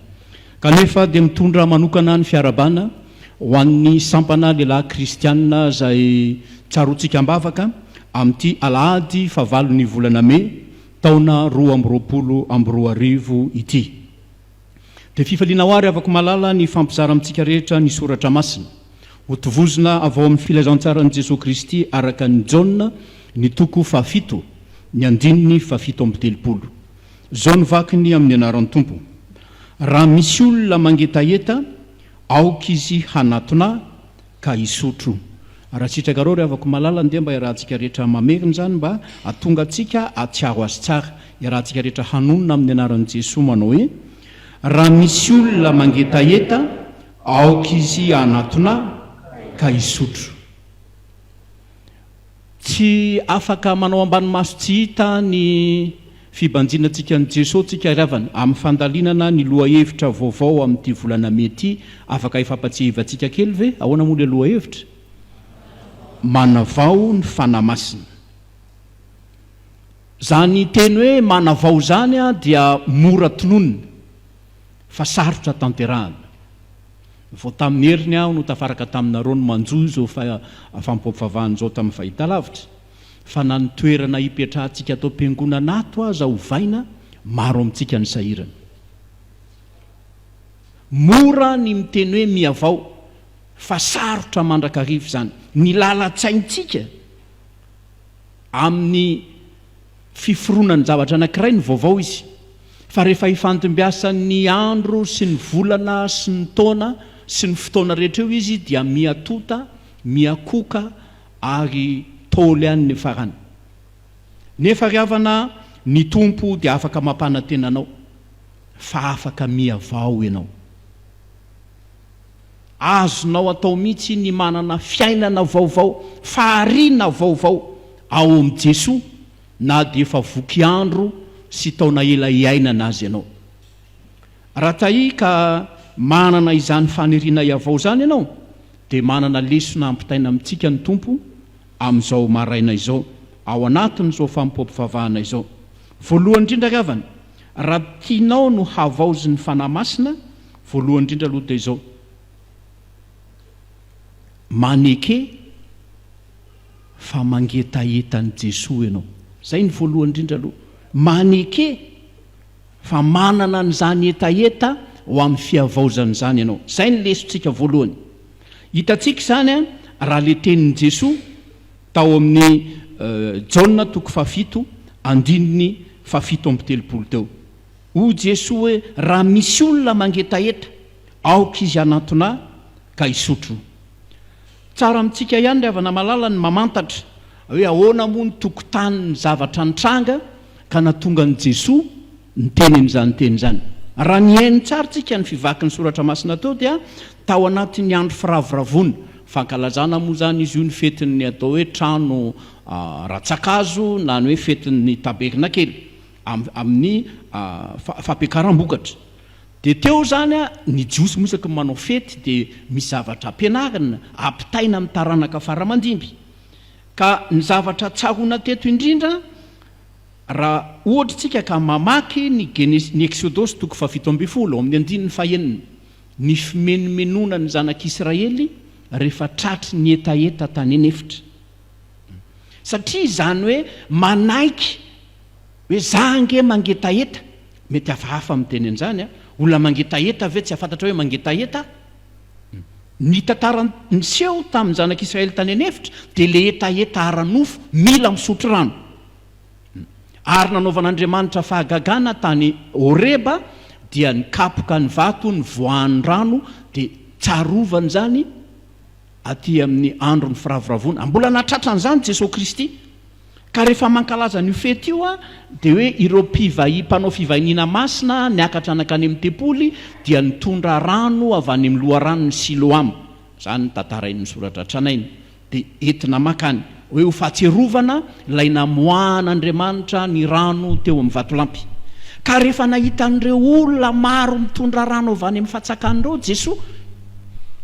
Kanefa dia mitondra manokana ny fiarabana ho an'ny sampana lehilahy kristianina izay tsaroantsika ambavaka amin'ity alahady fahavalon'ny volana May taona 2022 ity. Dia fifaliana ho ary avako malala ny fampizara amintsika rehetra ny soratra masina ho tovozina avao amin'ny filazantsara an'i Jesosy Kristy araka ny Jaona ny toko 7 ny andininy 7:30. Zao ny vakiny amin'ny anaran'ny tompo. Raha misy olona mangetaheta aoka izy hanatona ka isotro. Raha sitraka reo ry avako malala ndia mba irahantsika rehetra mamerina zany mba atonga atsika atsiaro azy tsara. Irahantsika rehetra hanonona amin'ny anaran'i Jesosy manao hoe: raha misy olona mangetaheta aoka izy hanatona ka isotro. Tsy afaka manao ambany maso tsy hita ny fibanjinantsika ny Jesosy tsika ravana amin'ny fandalinana ny lohahevitra vaovao amin'ity volana mety afaka ifampatsihivantsika kely ve? Ahoana moa ilay lohahevitra? Manavao ny fanahy masina. Zany teny hoe manavao zany dia mora tononina fa sarotra tanterahana. Vao tamin'ny heriny aho no tafaraka taminareo no manjo izao fampoampivavahana izao tamin'ny fahitalavitra. Fa na ny toerana hipetrahantsika atao mpiangonana ato aza hovaina maro amintsika ny sahirana. Mora ny miteny hoe miavao fa sarotra mandrakarivo zany. Ny lalatsaintsika amin'ny fiforonany zavatra anankiray ny vaovao izy. Fa rehefa hifantombiasa ny andro sy ny volana sy ny taona sy ny fotoana rehetra eo izy dia miatota, miakoka ary tôly any ny farany. Nefa riavana ny tompo dia afaka mampana tenanao fa afaka miavao ianao. Azonao atao mihitsy ny manana fiainana vaovao, fahariana vaovao ao am' Jesoa, na dia efa voky andro sy taona ela iainana azy ianao. Raha tahi ka manana izany faniriana iavao zany ianao, dia manana lesona ampitaina amintsika ny tompo amin'izao maraina izao, ao anatin'izao fampoampivavahana izao. Voalohany indrindra kavana, raha tianao no havaozy ny fanahy masina, voalohany indrindra aloha dia izao: maneke fa mangetaetan'i Jesoa ianao. Zay ny voalohany indrindra aloha. Maneke fa manana an'izany etaeta ho amin'ny fiavaozan'izany ianao. Zay ny lesontsika voalohany. Hitantsika zany a raha le tenin'i Jesoa tao amin'ny Jaona 7:7 teo. O Jesoa hoe raha misy olona mangetaeta, aoka izy anatona ka isotro. Tsara amintsika ihany avana malala ny mamantatra hoe ahoana moa ny tokotaniny zavatra nitranga ka natonga ny Jesoa ny tenin'izany teny zany. Raha niainy tsara tsika ny fivaky ny soratra masina teo dia tao anatin'ny andro firavoravona, fankalazana moa zany izy io ny fetin'ny atao hoe trano ratsakazo na ny hoe fetin'ny tabernakely amin'ny fampiakaram-bokatra. Dia teo zany a ny jiosy mosaky manao fety dia misy zavatra ampianarina ampitaina amin'ny taranaka faramandimby. Ka ny zavatra tsahona teto indrindra, raha ohatra tsika ka mamaky ny Exodosy 7:7 amin'ny 9:1, ny fimenomenona ny zanak'Israely rehefa tratry ny etaeta tany anefitra. Satria zany hoe manaiky hoe zange mangetaeta, mety hafahafa miteny an'izany a, olona mangetaeta ve tsy afantatra hoe mangetaeta? Ny tantara niseho tamin'ny zanak'Israely tany anefitra dia le etaeta aranofo mila misotro rano. Ary nanaovan'Andriamanitra fahagagana tany Horeba dia nikapoka ny vato ny voan'ny rano dia tsarovany zany aty amin'ny andro ny firavoravona. Mbola natratra an'izany Jesosy Kristy. Ka rehefa mankalaza ny fety io a dia hoe ireo mpanao fivahiniana masina niakatra anakany amin'ny tempoly dia nitondra rano avy any amin'ny loharanony Siloam. Zany tantarain'ny soratra tranainy. Dia entina makany hoe ho fahatserovana ilay namoahan'Andriamanitra ny rano teo amin'ny vatolampy. Ka rehefa nahita an'ireo olona maro mitondra rano avy any amin'ny fatsakan'ireo Jesoa,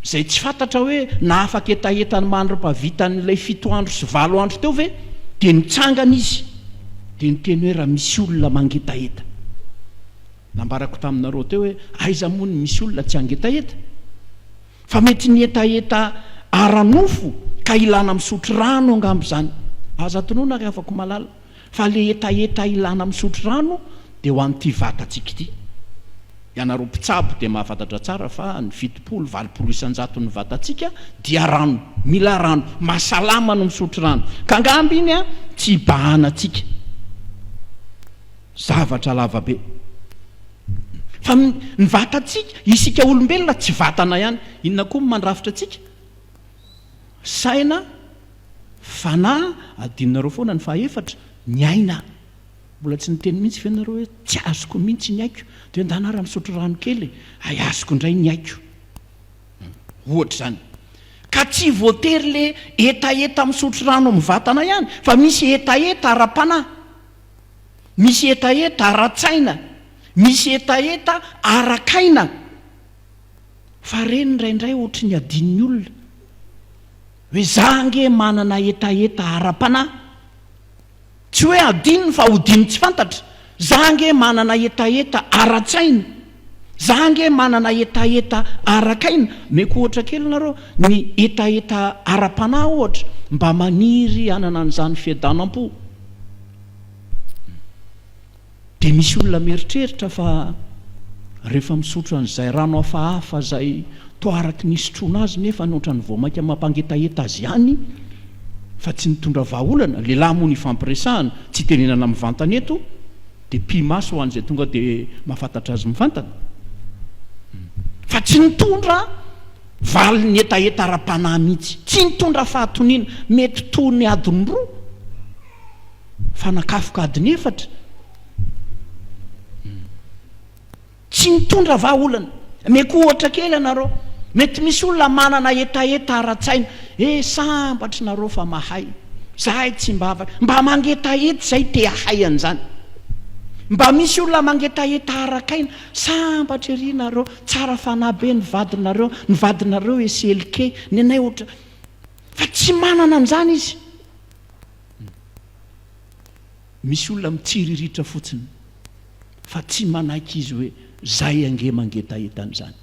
zay tsy fantatra hoe na afaka etaetany mandro-pavitan'ilay 7 andro sy 9 andro teo ve, dia nitsangana izy dia niteny hoe raha misy olona mangetaeta. Nambarako taminareo teo hoe aiza moa ny misy olona tsy angetaeta? Fa mety ny etaeta aranofo ka ilana misotro rano angambo zany. Aza tonoana ka afaka malala fa le etaeta ilana misotro rano dia ho an'ity vatatsika ity. Ianareo mpitsabo dia mahafantatra tsara fa ny 700-800 ny vatatsika dia rano, mila rano, mahasalama no misotro rano. Ka angambo iny a tsy ibahanatsika, zavatra lavabe. Fa ny vatatsika, isika olombelona tsy vatana ihany. Inona koa mandrafitra atsika? Saina, fanahy, adinonareo foana ny fahaefatra, ny aina. Mbola tsy niteny mihitsy fenareo hoe tsy azoko mihitsy ny aiko, dia ndanara misotro rano kely, ay azoko indray ny aiko. Ohatra zany. Ka tsy voatery le etaeta misotro rano amin'ny vatana ihany, fa misy etaeta ara-panahy, misy etaeta ara-tsaina, misy etaeta ara-kaina. Fa reny indraindray ohatry ny adin'ny olona hoe zange manana etaeta ara-panahy. Tsy hoe adininy fa hodiny tsy fantatra. Zange manana etaeta ara-tsaina, zange manana etaeta ara-kaina. Meko ohatra kely nareo ny etaeta ara-panahy ohatra mba maniry anana an'izany fiadanam-po. Dia misy olona mieritreritra fa rehefa misotro an'izay rano hafahafa zay toaraky nisotroana azy nefa ny ohatran'ny voamaika mampangetaeta azy ihany, fa tsy nitondra vahaolana. Lehilahy moa ny fampiresahana, tsy tenenana amin'ny vantana eto, dia pimaso ho an'izay tonga dia mahafantatra azy mivantana. Fa tsy nitondra valiny etaeta ara-panahy mihitsy, tsy nitondra fahatoniana. Mety toy ny adiny roa fa nakafoka adiny efatra tsy mitondra vahaolana meko ohatra kely anareo mety misy olona manana etaeta ara-tsaina sambatra nareo fa mahay zahay tsy mba mangetaeta zay te ahay an'izany mba misy olona mangetaeta arakaina sambatra ery nareo tsara fanabe ny vadinareo SLK ny anay ohatra fa tsy manana an'izany izy misy olona mitsiriritra fotsiny fa tsy manaiky izy hoe zay ange mangetaeta an'izany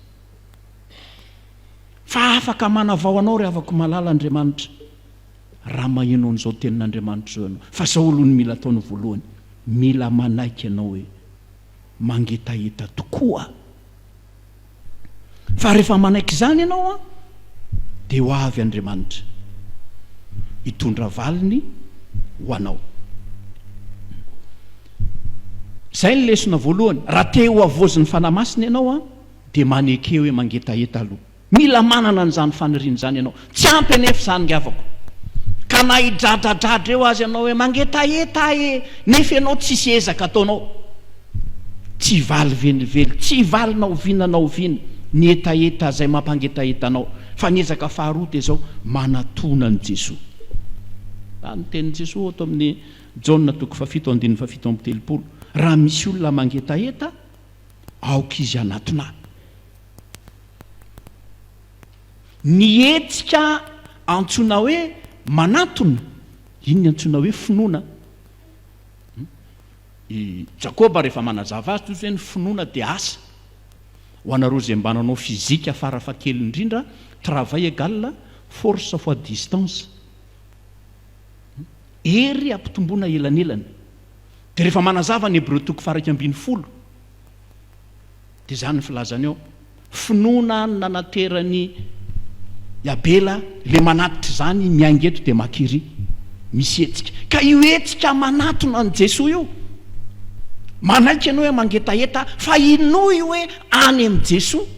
fa afaka manavao anao ry avako malala Andriamanitra raha maheno an'izao tenin'Andriamanitra zao ianao fa zao aloha ny mila ataony voalohany mila manaiky ianao hoe mangetaeta tokoa fa rehefa manaiky izany ianao dia ho avy Andriamanitra hitondra valiny ho anao. Zay ny lesona voalohany raha te ho avozin'ny fanahy masina ianao dia maneke hoe mangetaeta aloha mila manana an'izany faniriana izany ianao tsy ampy anefa izany ngavako ka na hidradradratra eo azy ianao hoe mangetaeta nefa ianao tsisy ezaka ataonao tsy valy velively tsy valy naoviana ny etaeta zay mampangetaeta anao fa ny ezaka faharoa dia zao manatona ny Jesosy ny tenin'i Jesosy ato amin'ny Jaona 7:7-7 raha misy olona mangetaeta aoka izy anatona ny etsika antsoina hoe manatona iny ny antsoina hoe finoana i Jakoba rehefa manazava azy toy hoe ny finoana dia asa ho anareo zay mbananao fizika farafakely indrindra travail égal force fois distance ery ampitomboana elanelany dia rehefa manazava ny Hébreu 1:12 dia zany ny filazany ao finoana nanaterany Abela le manatitra zany miangeto dia makiry misy etsika ka io etsika manatona ny Jesosy io manaiky ianao hoe mangetaeta fa inoy hoe any amin'ny Jesosy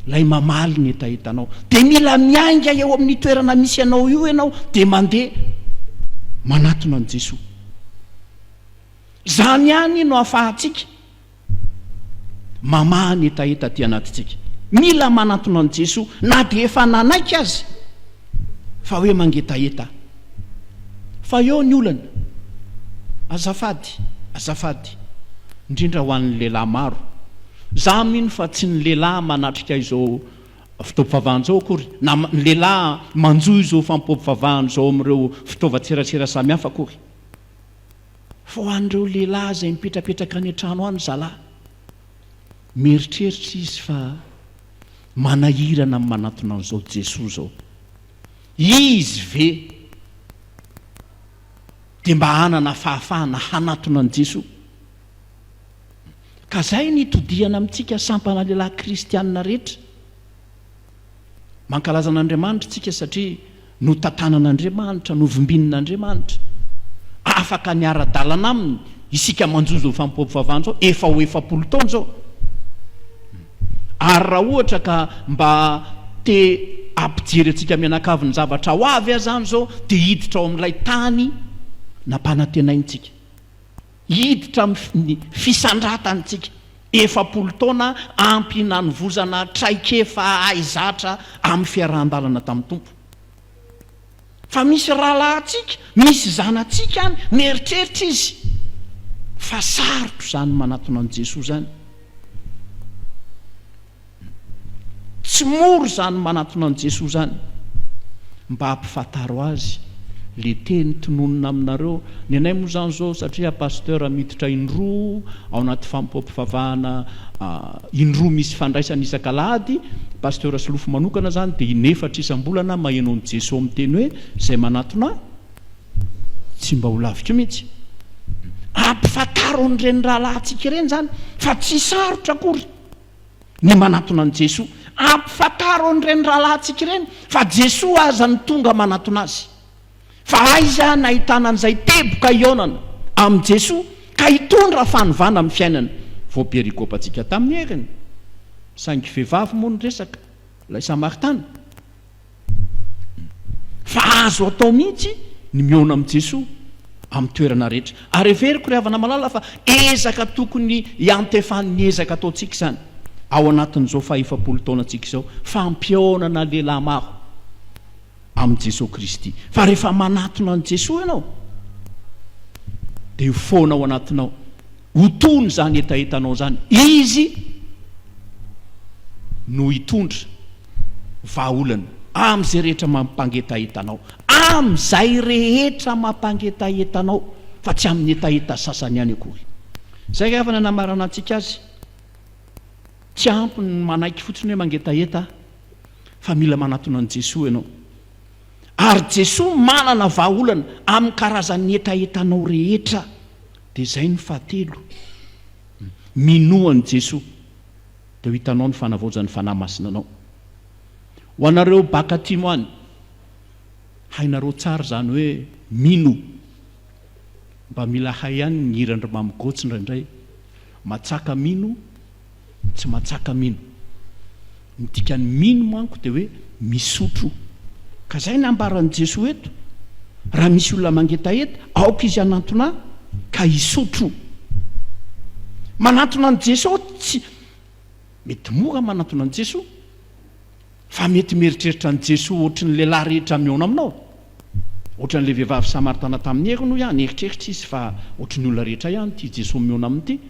lay mamaly ny etaetanao dia mila mianga eo amin'ny toerana misy ianao io ianao dia mandeha manatona ny Jesosy zany ihany no ahafahantsika mamaha ny etaeta ty anatintsika mila manatona ny Jesosy na dia efa nanaiky azy fa hoe mangetaeta fa eo ny olana azafady indrindra ho an'ny lehilahy maro za mino fa tsy ny lehilahy manatrika izao fitaovam-pivavahana zao akory na ny lehilahy manjoy izao fampivavahana zao amin'ireo fitaovan-tserasera samihafa akory fa ho an'ireo lehilahy zay mipetrapetraka any an-trano any zalahy mieritreritra izy fa manahirana amin'ny manatona an'izao Jesosy zao izy ve dia mba hanana fahafahana hanatona an' Jesosy ka zay nitodiana amintsika sampana lehilahy kristianina rehetra mankalaza an'Andriamanitra tsika satria no tantanan'Andriamanitra no vimbinin'Andriamanitra afaka ny ara-dalana aminy isika manjozo fampivavahana zao efa ho 70 taona zao ary raha ohatra ka mba te ampijery antsika mianakavy ny zavatra ho avy azany zao dia hiditra ao amin'ilay tany nampanantenaintsika hiditra amin'ny fisandratanytsika 70 taona ampy nanovozana traikefa aizatra amin'ny fiarahan-dalana tamin'ny tompo fa misy rahalahintsika misy zanatsika any mieritreritra izy fa sarotro zany manatona an' Jesosy zany tsy moro zany manatona an' Jesosy zany mba hampifantaro azy le teny tononona aminareo ny anay moa zany zao satria pasteur miditra indroa ao anaty fampivavahana indroa misy fandraisana isan-kalahady pasteur Silofo manokana zany dia inefatra isam-bolana maheno an' Jesosy amin'ny teny hoe zay manatona tsy mba ho lavitra mihitsy ampifantaro an'ireny rahalahintsika ireny zany fa tsy sarotra akory ny manatona an' Jesosy ampifantaro an'ireny rahalahintsika ireny fa Jesosy aza ny tonga manatona azy fa aiza nahitana an'izay teboka ionana amin'ny Jesosy ka hitondra fanovana amin'ny fiainana voaperikopantsika tamin'ny heriny saingy vehivavy moa ny resaka lay Samaritana fa azo atao mihitsy ny miona amin'ny Jesosy amin'ny toerana rehetra. Ary everiko ry havana malala fa ezaka tokony hiantefan'ny ezaka ataontsika izany ao anatin'izao fahefapolo taona antsika izao, fampiaonana lehilahy maro amin'ny Jesosy Kristy. Fa rehefa manatona an' Jesosy ianao dia foana ao anatinao, hotony zany etaetanao zany, izy no hitondra vahaolana amin'izay rehetra mampangetaetanao, amin'izay rehetra mampangetaetanao, fa tsy amin'ny etaeta sasany ihany akory. Zay rehefa nanamarana antsika azy, tsy ampy ny manaiky fotsiny hoe mangetaeta, fa mila manatona an' Jesosy ianao. Ary Jesosy manana vahaolana amin'ny karazan'ny etaetanao rehetra. Dia izay ny fahatelo, minoan' Jesosy dia ho hitanao ny fanavaozan'ny fanahy masina anao. Ho anareo baka timo any, hainareo tsara zany hoe mino, mba mila hay ihany ny hirandry mamigôtsy indraindray, matsaka mino, tsy matsaka mino. Ny dikany mino manko dia hoe misotro. Ka zay ny ambaran'i Jesosy eto, raha misy olona mangetaeta, aoka izy anatona ka hisotro. Manatona an' Jesosy tsy mety mora manatona an' Jesosy, fa mety mieritreritra an' Jesosy ohatry ny lehilahy rehetra miona aminao, ohatry n'le vehivavy Samaritana tamin'ny heriny ihany, eritreritra izy fa ohatry ny olona rehetra ihany ty Jesosy miona amin'ity.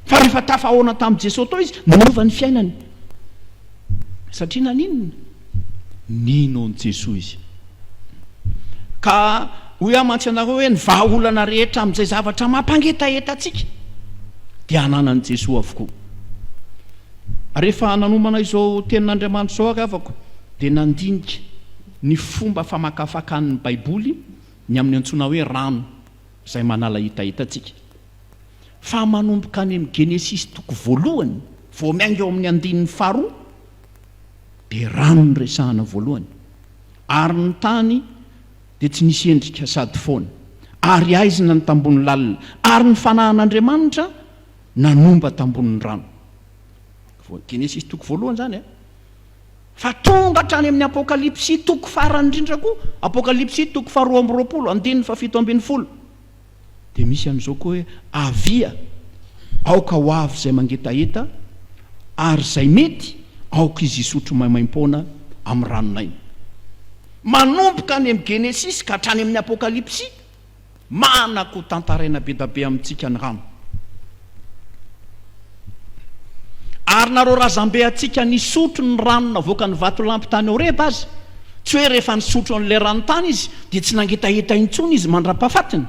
Fa rehefa tafahoana tamin'i Jesosy tao izy, nanova ny fiainany, satria naninona? Nino an' Jesosy izy. Ka hoy aho mantsy anareo hoe ny vahaolana rehetra amin'izay zavatra mampangetaeta antsika dia ananan'i Jesosy avokoa. Rehefa nanomana izao tenin'Andriamanitra izao ary avako, dia nandinika ny fomba famakafakan'ny Baiboly ny amin'ny antsoina hoe rano izay manala etaeta antsika. Fa manomboka any amin'ny Genesis toko voalohany vao miainga eo amin'ny andinin'ny faharoa dia rano ny resahana voalohany. Ary ny tany dia tsy nisy endrika sady foana, ary aizina ny tambony lalina, ary ny fanahan'Andriamanitra nanomba tambon'ny rano. Genesis toko voalohany zany fa tonga hatrany amin'ny Apokalipsy toko farany indrindra koa, Apokalipsy toko 2:20 dia misy an'izao koa hoe avia aoka ho avy izay mangetaeta, ary izay mety aoka izy hisotro maimaim-poana amin'ny ranonainy. Manomboka any amin'ny Genesis ka hatrany amin'ny Apokalipsy, manako tantaraina be da be amintsika ny rano. Ary nareo razambe atsika nisotro ny rano navoaka ny vato lampy tany Oreba azy, tsy hoe rehefa nisotro an'ilay ranontany izy dia tsy nangetaeta intsony izy mandra-pahafatiny.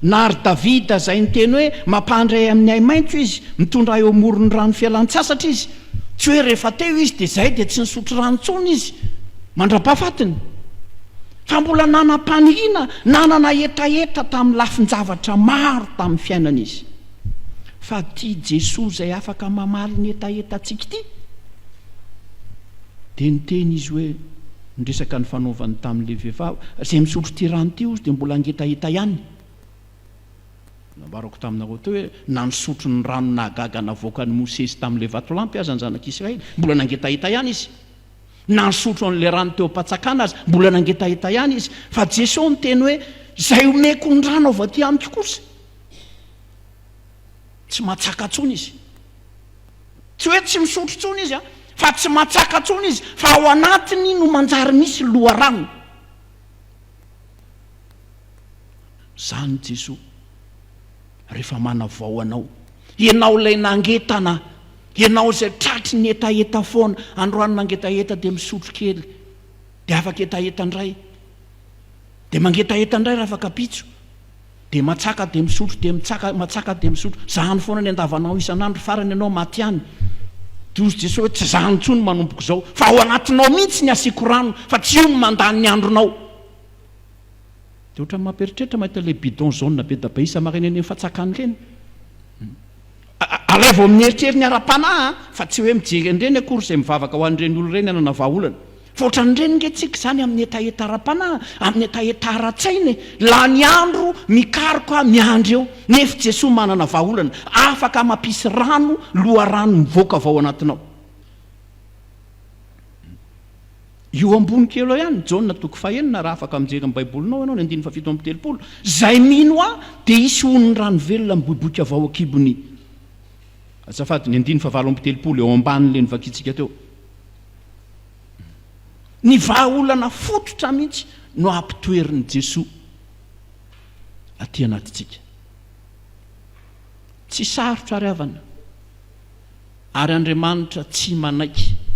Na ary Davida izay niteny hoe mampandray amin'ny haimaitso izy, mitondra eo amoron'ny rano fialan-tsasatra izy, tsy hoe rehefa teo izy dia izay dia tsy nisotro rano intsony izy mandra-pahafatiny. Fa mbola nanam-paniriana, nanana etaeta tamin'ny lafin-javatra maro tamin'ny fiainana izy. Fa ty Jesosy izay afaka mamaly ny etaeta antsika ity, dia niteny izy hoe nresaka ny fanaovany tamin'ilay vehivavy, izay misotro ty rano ty ozy dia mbola angetaeta ihany. Nambarako taminareo teo hoe na nisotro ny rano nahagaga navoaka ny Mosesy tamin'ilay vatolampy aza ny zanak'Israely, mbola nangetaeta ihany izy. Na nisotro an'ilay rano teo am-patsakana azy, mbola nangetaeta ihany izy. Fa Jesosy niteny hoe izay omeko ny rano avy aty amiko kosa, tsy matsaka tsony izy. Tsy hoe tsy misotro tsony izy, fa tsy matsaka tsony izy, fa ao anatiny no manjary misy loharano. Zany Jesosy rehefa manavao anao, ianao ilay nangetana, ianao izay tratry ny etaeta foana, androany mangetaeta dia misotro kely, dia afaka etaeta indray, dia mangetaeta indray raha afaka pitso, dia matsaka dia misotro, dia matsaka dia misotro. Zany foana ny andavanao isan'andro, farany ianao maty any. Tozy Jesosy hoe tsy zany intsony manompoko izao, fa ao anatinao mihitsy ny asiako rano, fa tsy io ny mandany ny andronao. Dia ohatran'ny mamperitreritra mahita ilay bidon jaune be da be isa mareneny fatsakany ireny. Alay vao mieritreriny ara-panahy, fa tsy hoe mijery an'ireny akory izay mivavaka ho an'ireny olo ireny anana vahaolana. Fa ohatran'ireny ngetsiaka izany amin'ny etaeta ara-panahy, amin'ny etaeta ara-tsaina, la ny andro mikaroka miandry eo, nefa Jesosy manana vahaolana, afaka mampisy rano, loharano mivoaka avao anatinao. io ambony kely ao ihany Jaona toko fahenina raha afaka mijery amin'ny baibolinao ianao ny 7:30 zay mino a dia isy onony rano velona miboiboika avao akibony azafady ny 7:30 eo amban'le nivakitsika teo ny vahaolana fototra mihitsy no ampitoerin'i Jesoa aty anatitsika tsy sarotra ary avana ary Andriamanitra tsy manaiky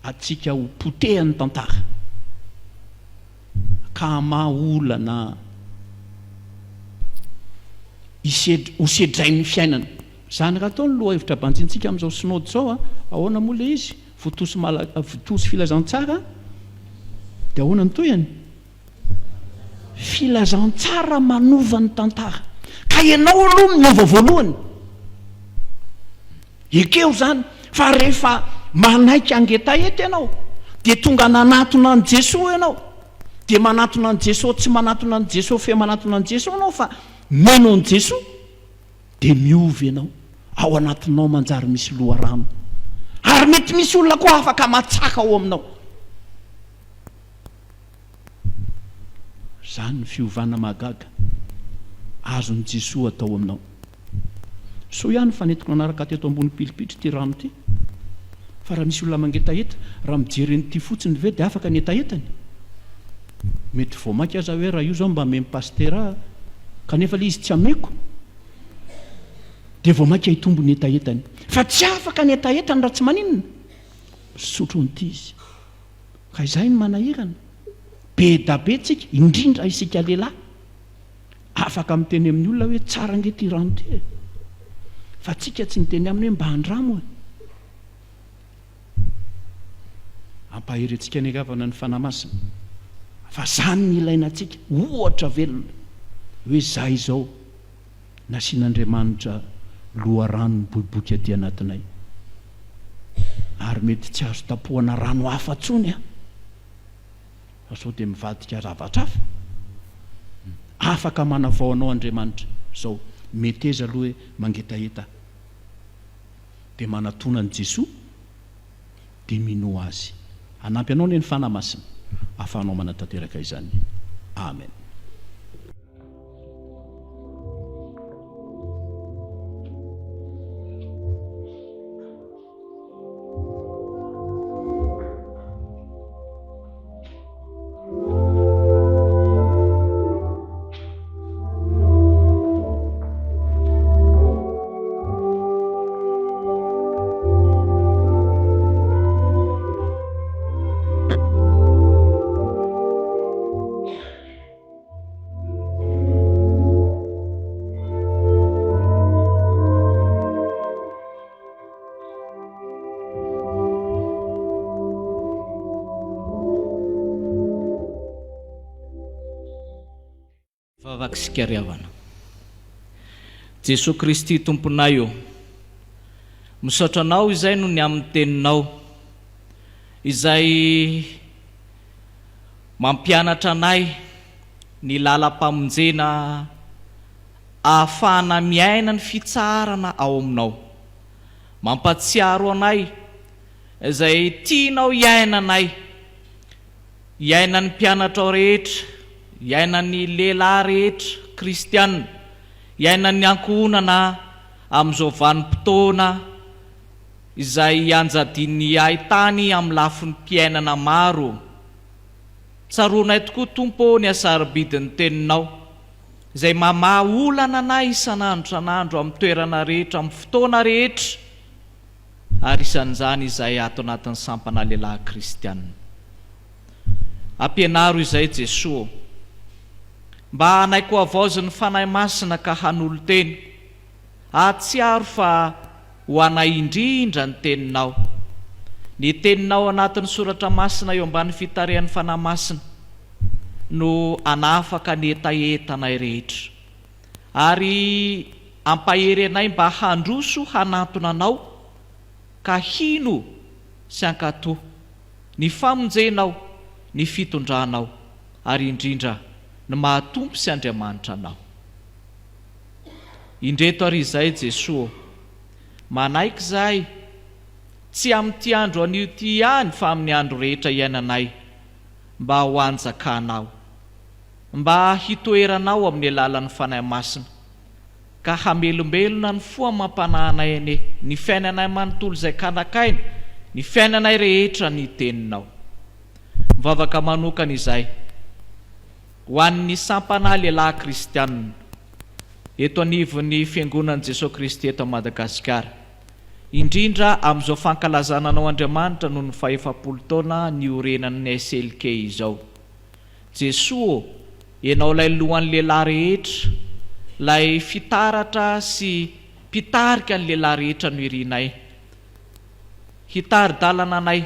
atsika ho potehany tantara ka mahaolana ho sedrain'ny fiainana zany raha ataony loha hevitra banjintsika amin'izao synody zao ahoana moa le izy votosy filazantsara dia ahoana ny toyany filazantsara manova ny tantara ka ianao aloha miova voalohany ekeo zany fa rehefa manaiky angetahety ianao dia tonga nanatona an' Jesosy ianao dia manatona an' Jesosy tsy manatona an' Jesosy fe manatona an' Jesosy ianao fa mino an' Jesosy dia miovy ianao ao anatinao manjary misy loharano ary mety misy olona koa afaka matsaka ao aminao zany ny fiovana mahagaga azon'i Jesosy atao aminao so ihany fanetiko nanaraka teto ambony pilipitry ty rano ty fa raha misy olona mangetaheta raha mijery nyty fotsiny ve dia afaka ny etahetany mety voamaky aza hoe raha io zao mba memy pastera kanefa le izy tsy ameko dia voamaky hitombo ny etahetany fa tsy afaka ny etahetany raha tsy maninona sotro nyty izy ka izay ny manahirana be da be tsika indrindra isika lehilahy afaka miteny amin'ny olona hoe tsara nge ty rano ty fa tsika tsy niteny aminy hoe mba handramo ampaherentsika ny gavana ny Fanahy Masina fa zany ny ilainantsika ohatra velona hoe zay zao nasian'Andriamanitra loharano miboiboika aty anatinay ary mety tsy azo tapohana rano hafa tsony fa sao dia mivadika zavatra hafa afaka manavao anao Andriamanitra zao meteza aloha hoe mangetaheta dia manatona an' Jesosy dia mino azy anampy anao ny Fanahy Masina ahafahanao manatanteraka izany amen. Sikariavana Jesosy Kristy tomponay io misaotra anao izay no ny amin'ny teninao izay mampianatra anay ny lalam-pamonjena ahafahana miaina ny fitsarana ao aminao mampatsiaro anay izay tianao iainanay iainan'ny mpianatra rehetra iainan'ny lehilahy rehetra kristianina iainan'ny ankohonana amin'izao vanim-potoana izay anjadiny ahitany amin'ny lafin'ny mpiainana maro tsaroanay tokoa tompo ny asarabidin'ny teninao izay mamaha olana anay isan'andro san'andro amin'ny toerana rehetra amin'ny fotoana rehetra ary isan'izany izay ato anatin'ny sampana lehilahy kristianina ampianaro izay Jesosy mba hanaiko avaozy ny Fanahy Masina ka hanolo teny atsiaro fa ho anay indrindra ny teninao ny teninao anatin'ny soratra masina eo ambany fitarehan'ny Fanahy Masina no anafaka ny etaetanay rehetra ary ampahery anay mba handroso hanatona anao ka hino sy ankatoa ny famonjenao ny fitondranao ary indrindra ny mahatompo sy Andriamanitra anao indreto ary izay Jesosy manaiky zay tsy amin'ity andro anio ty ihany fa amin'ny andro rehetra iainanay mba ho anjakanao, mba hitoeranao amin'ny alalan'ny fanahy masina, ka hamelombelona ny foa mampananay ane ny fiainanay manontolo izay kanakaina, ny fiainanay rehetra ny teninao. Mivavaka manokana izay ho an'ny sampana lehilahy kristianina eto anivon'ny fiangonan'i Jesosy Kristy eto Madagasikara, indrindra amin'izao fankalazananao Andriamanitra noho ny 400 taona ny orenan'ny SLK izao. Jesosy, ianao lay lohan'ny lehilahy rehetra, lay fitaratra sy mpitarika ny lehilahy rehetra no irinay, hitari-dalana anay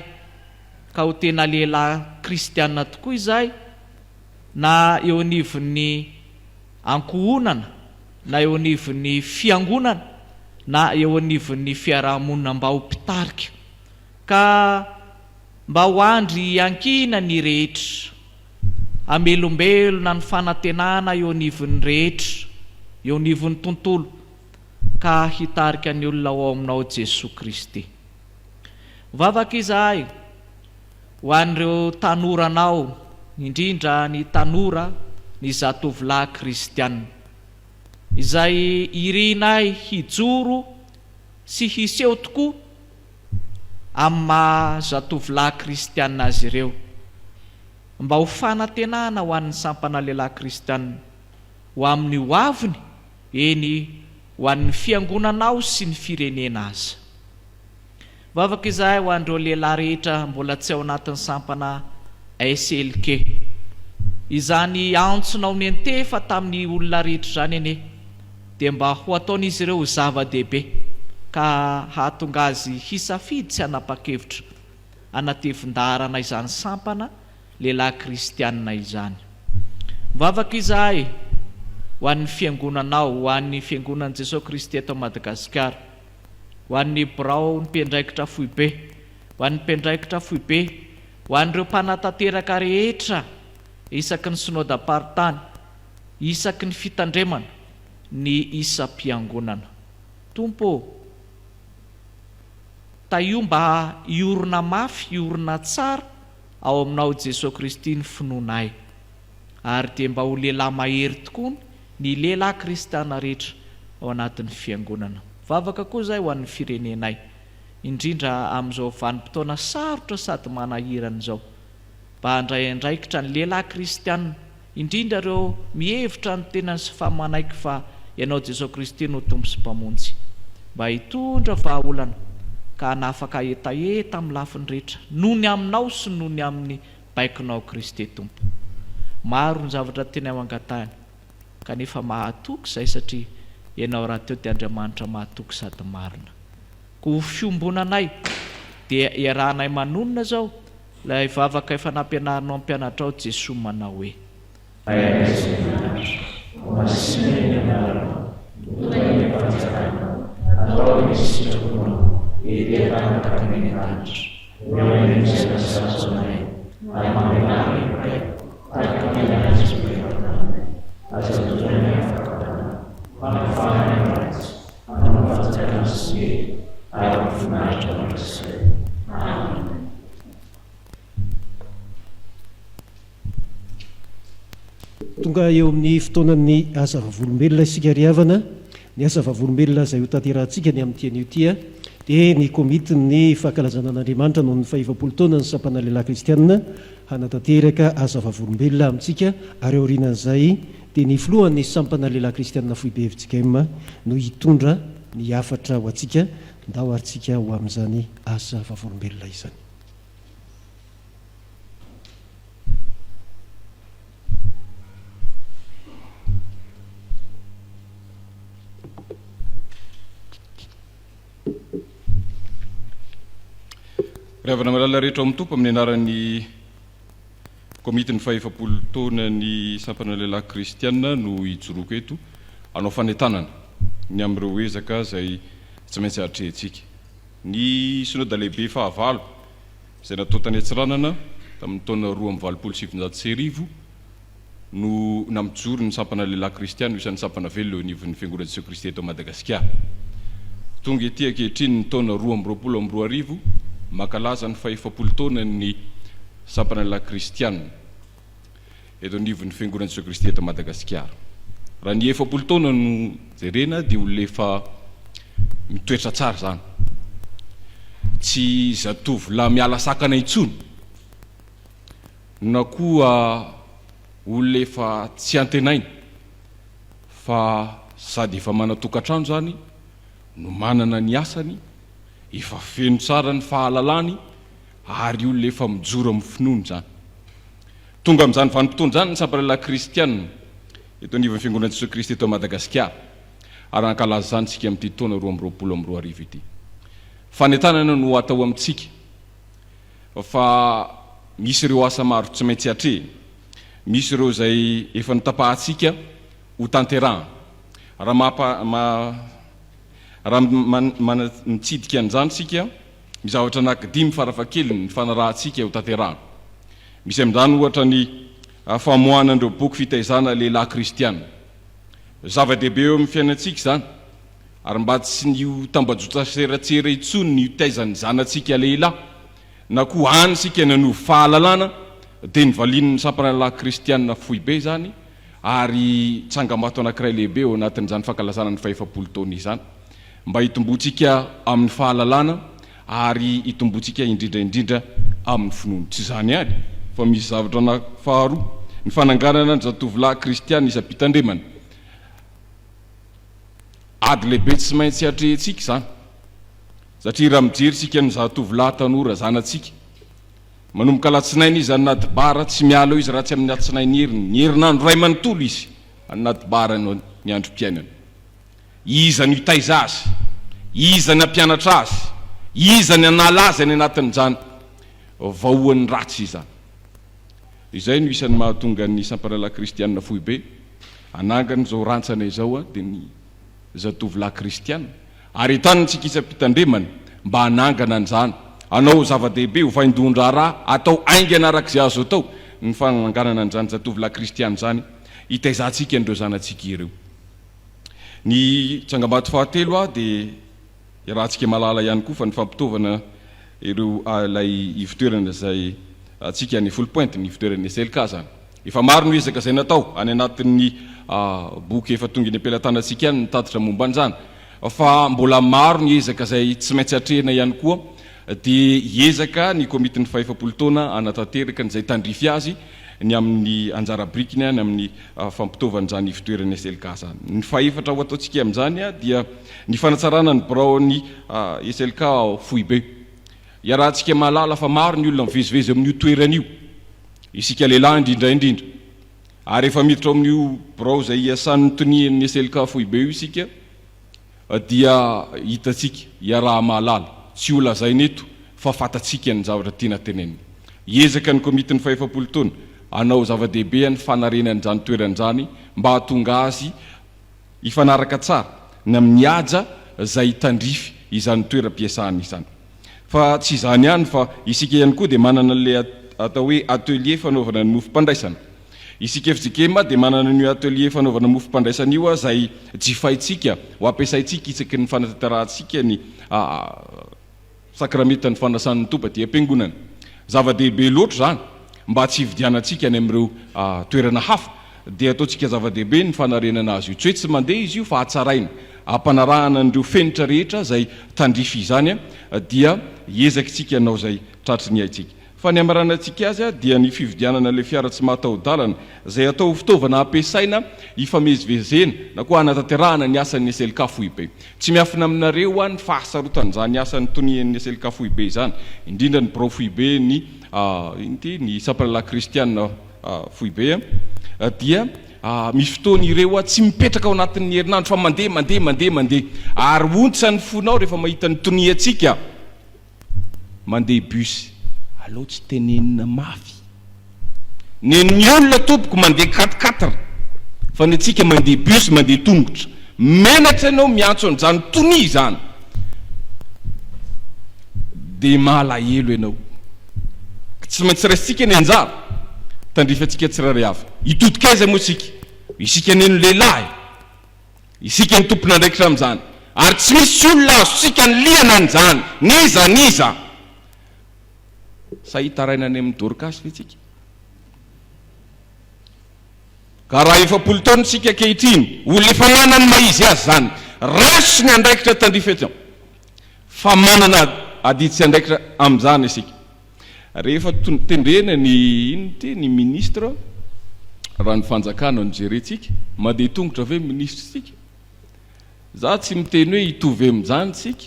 ka ho tena lehilahy kristianina tokoa izay, na eo anivon'ny ankohonana, na eo anivon'ny fiangonana, na eo anivon'ny fiarahamonina mba ho mpitarika, ka mba ho andry ankina ny rehetra, amelombelona ny fanantenana eo anivon'ny rehetra, eo anivon'ny tontolo, ka hitarika ny olona ao aminao Jesosy Kristy. Vavaka izahay ho an'ireo tanoranao, indrindra ny tanora ny zatovolahy kristianina izay irinay hijoro sy hiseho tokoa amin'ny maha zatovolahy kristianina azy ireo, mba ho fanantenana ho an'ny sampana lehilahy kristianina, ho amin'ny hoaviny, eny ho an'ny fiangonanao sy ny firenena aza. Vavaka izahay ho an'ireo lehilahy rehetra mbola tsy ao anatin'ny sampana SLK, izany antsonao nentefa tamin'ny olona rehetra zany ene, dia mba ho ataon'izy ireo zava-dehibe ka hahatonga azy hisafidy sy hanapa-kevitra anatevin-darana izany sampana lehilahy kristianina izany. Vavaka izahay ho an'ny fiangonanao, ho an'ny fiangonan'i Jesosy Kristy eto Madagasikara, ho an'ny birao ny mpiandraikitra foibe, ho an'ny mpiandraikitra foibe, ho an'ireo mpanatanteraka rehetra isaky ny synodam-paritany, isaky ny fitandremana, ny isam-piangonana. Tompo, taio mba iorona mafy, iorona tsara ao aminao Jesosy Kristy ny finoanay, ary dia mba ho lehilahy mahery tokoa ny lehilahy kristiana rehetra ao anatin'ny fiangonana. Vavaka koa izay ho an'ny firenenay, indrindra amin'izao vanim-potoana sarotra sady manahirana izao, mba handraindraikitra ny lehilahy kristianina, indrindra ireo mihevitra ny tenany sy fahamanaiky fa ianao Jesosy Kristy no tompo sy mpamonjy, mba hitondra vahaolana ka hanafaka etaeta amin'ny lafiny rehetra noho ny aminao sy noho ny amin'ny baikonao Kristy tompo. Maro ny zavatra tena mangatahana, kanefa mahatoky izay satria ianao raha teo dia Andriamanitra mahatoky sady marina. Ko fiombonanay dia iarahanay manonona zao ilay vavaka efa nampianarinao mpianatra ao Jesosy manao hoe: tonga eo amin'ny fotoanan'ny asa vavolombelona isika riavana, ny asa vavolombelona izay ho tanterahantsika ny amin'ny tian'io tia dia ny komitiny fahakalazana an'Andriamanitra noho ny 500 taona ny sampana lehilahy kristianina hanatanteraka asa vavolombelona amintsika, ary aorianan'izay dia ny filohan'ny sampana lehilahy kristianina foibe FJKM no hitondra ny hafatra ho antsika nda ho aritsika ho amin'izany asa vavolombelona izany. Ravana malala rehetra amin'ny tompo amin'ny anaran'ny komitiny 500 taona ny sampana lehilahy kristianina no hijoroako eto anao fanentanana ny amin'ireo ezaka izay tsy maintsy hatrehantsika. Ny synoda lehibe fahavalo izay natao tany Antsiranana tamin'ny taona 2027 no namijoro ny sampana lehilahy kristianina isan'ny sampana velona eo anivon'ny fiangonan'i Jesosy Kristy eto Madagasikara. tonga ety ankehitriny ny taona 2022 makalaza ny fahefapolo taona ny sampana la kristianina eto anivon'ny fiangonana Jesoa Kristy eto Madagasikara. Raha ny efapolo taona no jerena dia olona efa mitoetra tsara zany, tsy zatovolahy miala sakana intsony na koa olona efa tsy antenaina fa sady efa manatokantrano zany no manana ny asany, efa feno tsara ny fahalalany ary olona efa mijoro amin'ny finoana zany. Tonga amin'izany vanim-potoana zany ny sampana kristianina eto anivon'ny fiangonana Jesoa Kristy eto Madagasikara ary ankalaza zany tsika amin'ity taona 2022 ity. Fanentanana no atao amintsika fa misy ireo asa maro tsy maintsy atre, misy ireo zay efa nitapahantsika ho tanterahana. Raha mitsidika an'izany sika mizavatra anankidimy farafahakeliny ny fanarahantsika ho tanterahana. Misy amin'izany ohatra ny famohanan'ireo boky fitaizana lehilahy kristianina, zava-dehibe eo amin'ny fiainantsika zany, ary mba tsy ny tambajotra seratsera intsony ny taizan'ny zanatsika lehilahy na koa anysika nanovy fahalalana dia nyvalin'ny sampana lahy kristianina foibe zany ary tsangamato anankiray lehibe eo anatin'izany fankalazana ny fahefapolo taona izany, mba hitombotsika amin'ny fahalalana ary hitombotsika indrindraindrindra amin'ny finoana. Tsy zany ihany fa misy zavatra faharoa, ny fananganana ny zatovolahy kristianina isam-pitandremana. Ady lehibe tsy maintsy atrehintsika zany, satria raha mijery sika ny zatovolahy tanora zanatsika, manomboka alatsinainy izy anaty bara tsy miala eo izy raha tsy amin'ny alatsinainy heriny, ny herinandro ray manontolo izy anaty bara ny androm-piainana. Iza ny hitaiza azy, iza ny ampianatra azy, iza ny anala azy any anatin'izany vahoan'ny ratsy izany. Izay no isan'ny mahatonga ny sampana lahy kristianina foibe anangany zao rantsana izao dia ny zatovolahy kristianina, ary tanitsika isam-pitandremana mba hanangana an'izany, anao zava-dehibe ho vaindondra raha atao aingana arak'izay azo atao ny fananganana an'izany zatovolahy kristianina zany hitaizantsika andreo zanatsika ireo. Ny tsangamato fahatelo dia rahantsika malala ihany koa fa ny fampitaovana ireo lay ivitoerana zay atsika ny full point ny ivitoerana SLK zany. Efa maro no ezaka zay natao any anatin'ny boky efa tonga ny ampelantanantsika ihany nitatitra momba an'izany, fa mbola maro ny ezaka zay tsy maintsy atrehina ihany koa dia hiezaka ny komitin'ny fahefapolo taona anatanteraka n'izay tandrify azy ny amin'ny anjara brikiny any amin'ny fampitaovan'izany ivitoerana SLK zany. Ny faefatra ho ataontsika amin'izany dia ny fanatsarana ny biraony SLK foibe. Iarahantsika malala fa maro ny olona mivezivezy amin'io toerana io, isika lehilahy indrindraindrindra, ary efa miditra ao amin'io birao zay iasan'ny tonian'ny SLK foibe io isika dia hitatsika iaraha malala, tsy ho lazaina eto fa fatatsika ny zavatra tiana tenenina. Hiezaka ny komitin'ny fahefapolo taona anao zava-dehibe ny fanarenan'izany toeran'izany mba hahatonga azy hifanaraka tsara ny amin'ny haja zay tandrify izany toeram-piasana izany. Fa tsy izany ihany fa isika ihany koa dia manana le atao hoe atelier fanaovana ny mofom-pandraisana. Isika FJKM dia manana ny atelier fanaovana mofom-pandraisana io zay jifaitsika ho ampiasaitsika isaky ny fanatanterantsika ny sakramentany fanasan'ny topa ty am-piangonana. Zava-dehibe loatra zany mba tsy hividianantsika any amin'ireo toerana hafa dia ataontsika zava-dehibe ny fanarenana azy io. Tsy hoe tsy mandeha izy io fa hatsaraina, ampanarahana an'ireo fenitra rehetra zay tandrify izany dia hiezakitsika anao zay tratry ny haitsika. Fa ny amaranantsika azy dia ny fividianana le fiara tsy mahataho-dalana zay atao fitaovana ampiasaina hifamezivezena na koa hanatanterahana ny asan'ny SLK foibe. Tsy miafina aminareo any fahasarotan'izany asan'ny tonian'ny SLK foibe izany, indrindra ny birao foibe ny sampana lahy kristianina foibe dia misy fotoana ireo tsy mipetraka ao anatin'ny herinandro fa mandeha ary ontsany fonao rehefa mahita ny toniatsika mandeha bus. Allo tsy tenenina mafy, ny olona tompoko mandeha 4x4 fa ny atsika mandeha bus, mandeha tongotra. Menatra ianao miantso an'izany tonia zany dia malahelo ianao, tsy maintsy raisitsika ny anjara tandrifatsika tsirairay avy. Hitodika aiza moa isika neny lehilahy, isika ny tompona andraikitra amin'izany ary tsy misy olona azosika ny liana an'izany niza sahitaraina any amin'ny dorikasy fetsika ka raha efapolo taona sika kehitriny olona efa manany maizy azy zany rasy ny andraikitra tandrifetsao fa manana aditsy andraikitra amin'izany isika rehefa tendrena ny ministra raha ny fanjakana ny jerentsika mandeha tongotra ve ministra sika za tsy miteny hoe hitovy amin'izany sika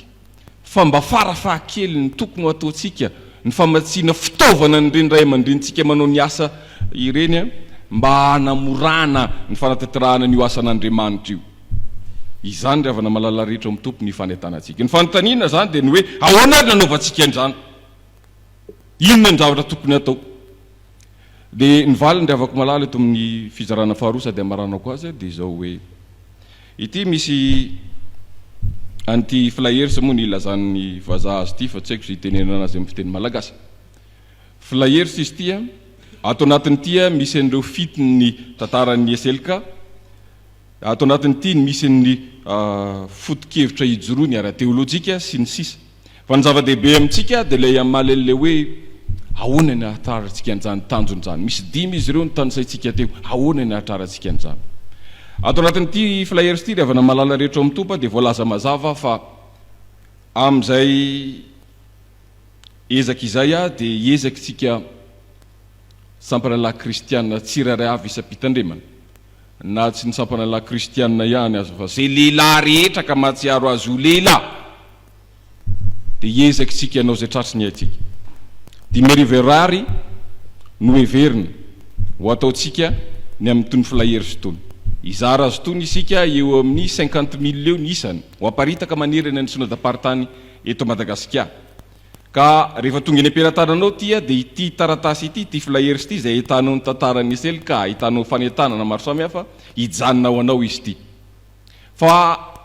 fa mba farafahakely ny tokony ho ataotsika ny famatsiana fitaovana ny rendray amandrentsika manao ny asa ireny mba hanamorana ny fanateterahana ny asan'Andriamanitra io izany ry avana malala rehetra amin'ny tompony fanentanantsika ny fanontaniana zany dia ny hoe ahoana ary nanaovantsika an'izany inona ny zavatra tokony atao dia ny valiny ry avako malala eto amin'ny fizarana faharoa sady amaranako azy dia izao hoe ity misy anty flyers moa ny ilazan'ny vazaha azy ity fa tsy haiko zay itenenana azy amin'ny fiteny malagasy flyers izy ity ato anatin'ity misy an'ireo fitiny tantaran'ny SLK ato anatin'ity misy ny foto-kevitra hijoroany ara-teolojika sy ny sisa fa ny zava-dehibe amintsika dia ilay amalele hoe ahoana ny ahatrarantsika an'izany tanjony zany misy 5 izy ireo ny tanosaintsika teo ahoana ny ahatrarantsika an'izany ato anatin'ity flyers ity ry avana malala rehetra amin'ny tompa dia voalaza mazava fa amin'izay ezaka izay dia ezaka tsika sampanalahy kristianina tsiraray avy isam-pitandremana na tsy ny sampanalahy kristianina ihany azy fa zay lehilahy rehetra ka mahatsiaro azy ho lehilahy dia ezaka tsika ianao zay tratriny haitsika 5,000 no heverina ho ataotsika ny amin'ny tony flyers tony izara azy tony isika eo amin'ny 50 000 eo ny isany ho aparitaka manerana ny sonadaparitany eto Madagasikara ka rehefa tonga ny ampelantananao dia ity taratasy ity flyers ity zay ahitanao ny tantaran'ny SLK ahitanao fanentanana maro samihafa hijanona ho anao izy ity fa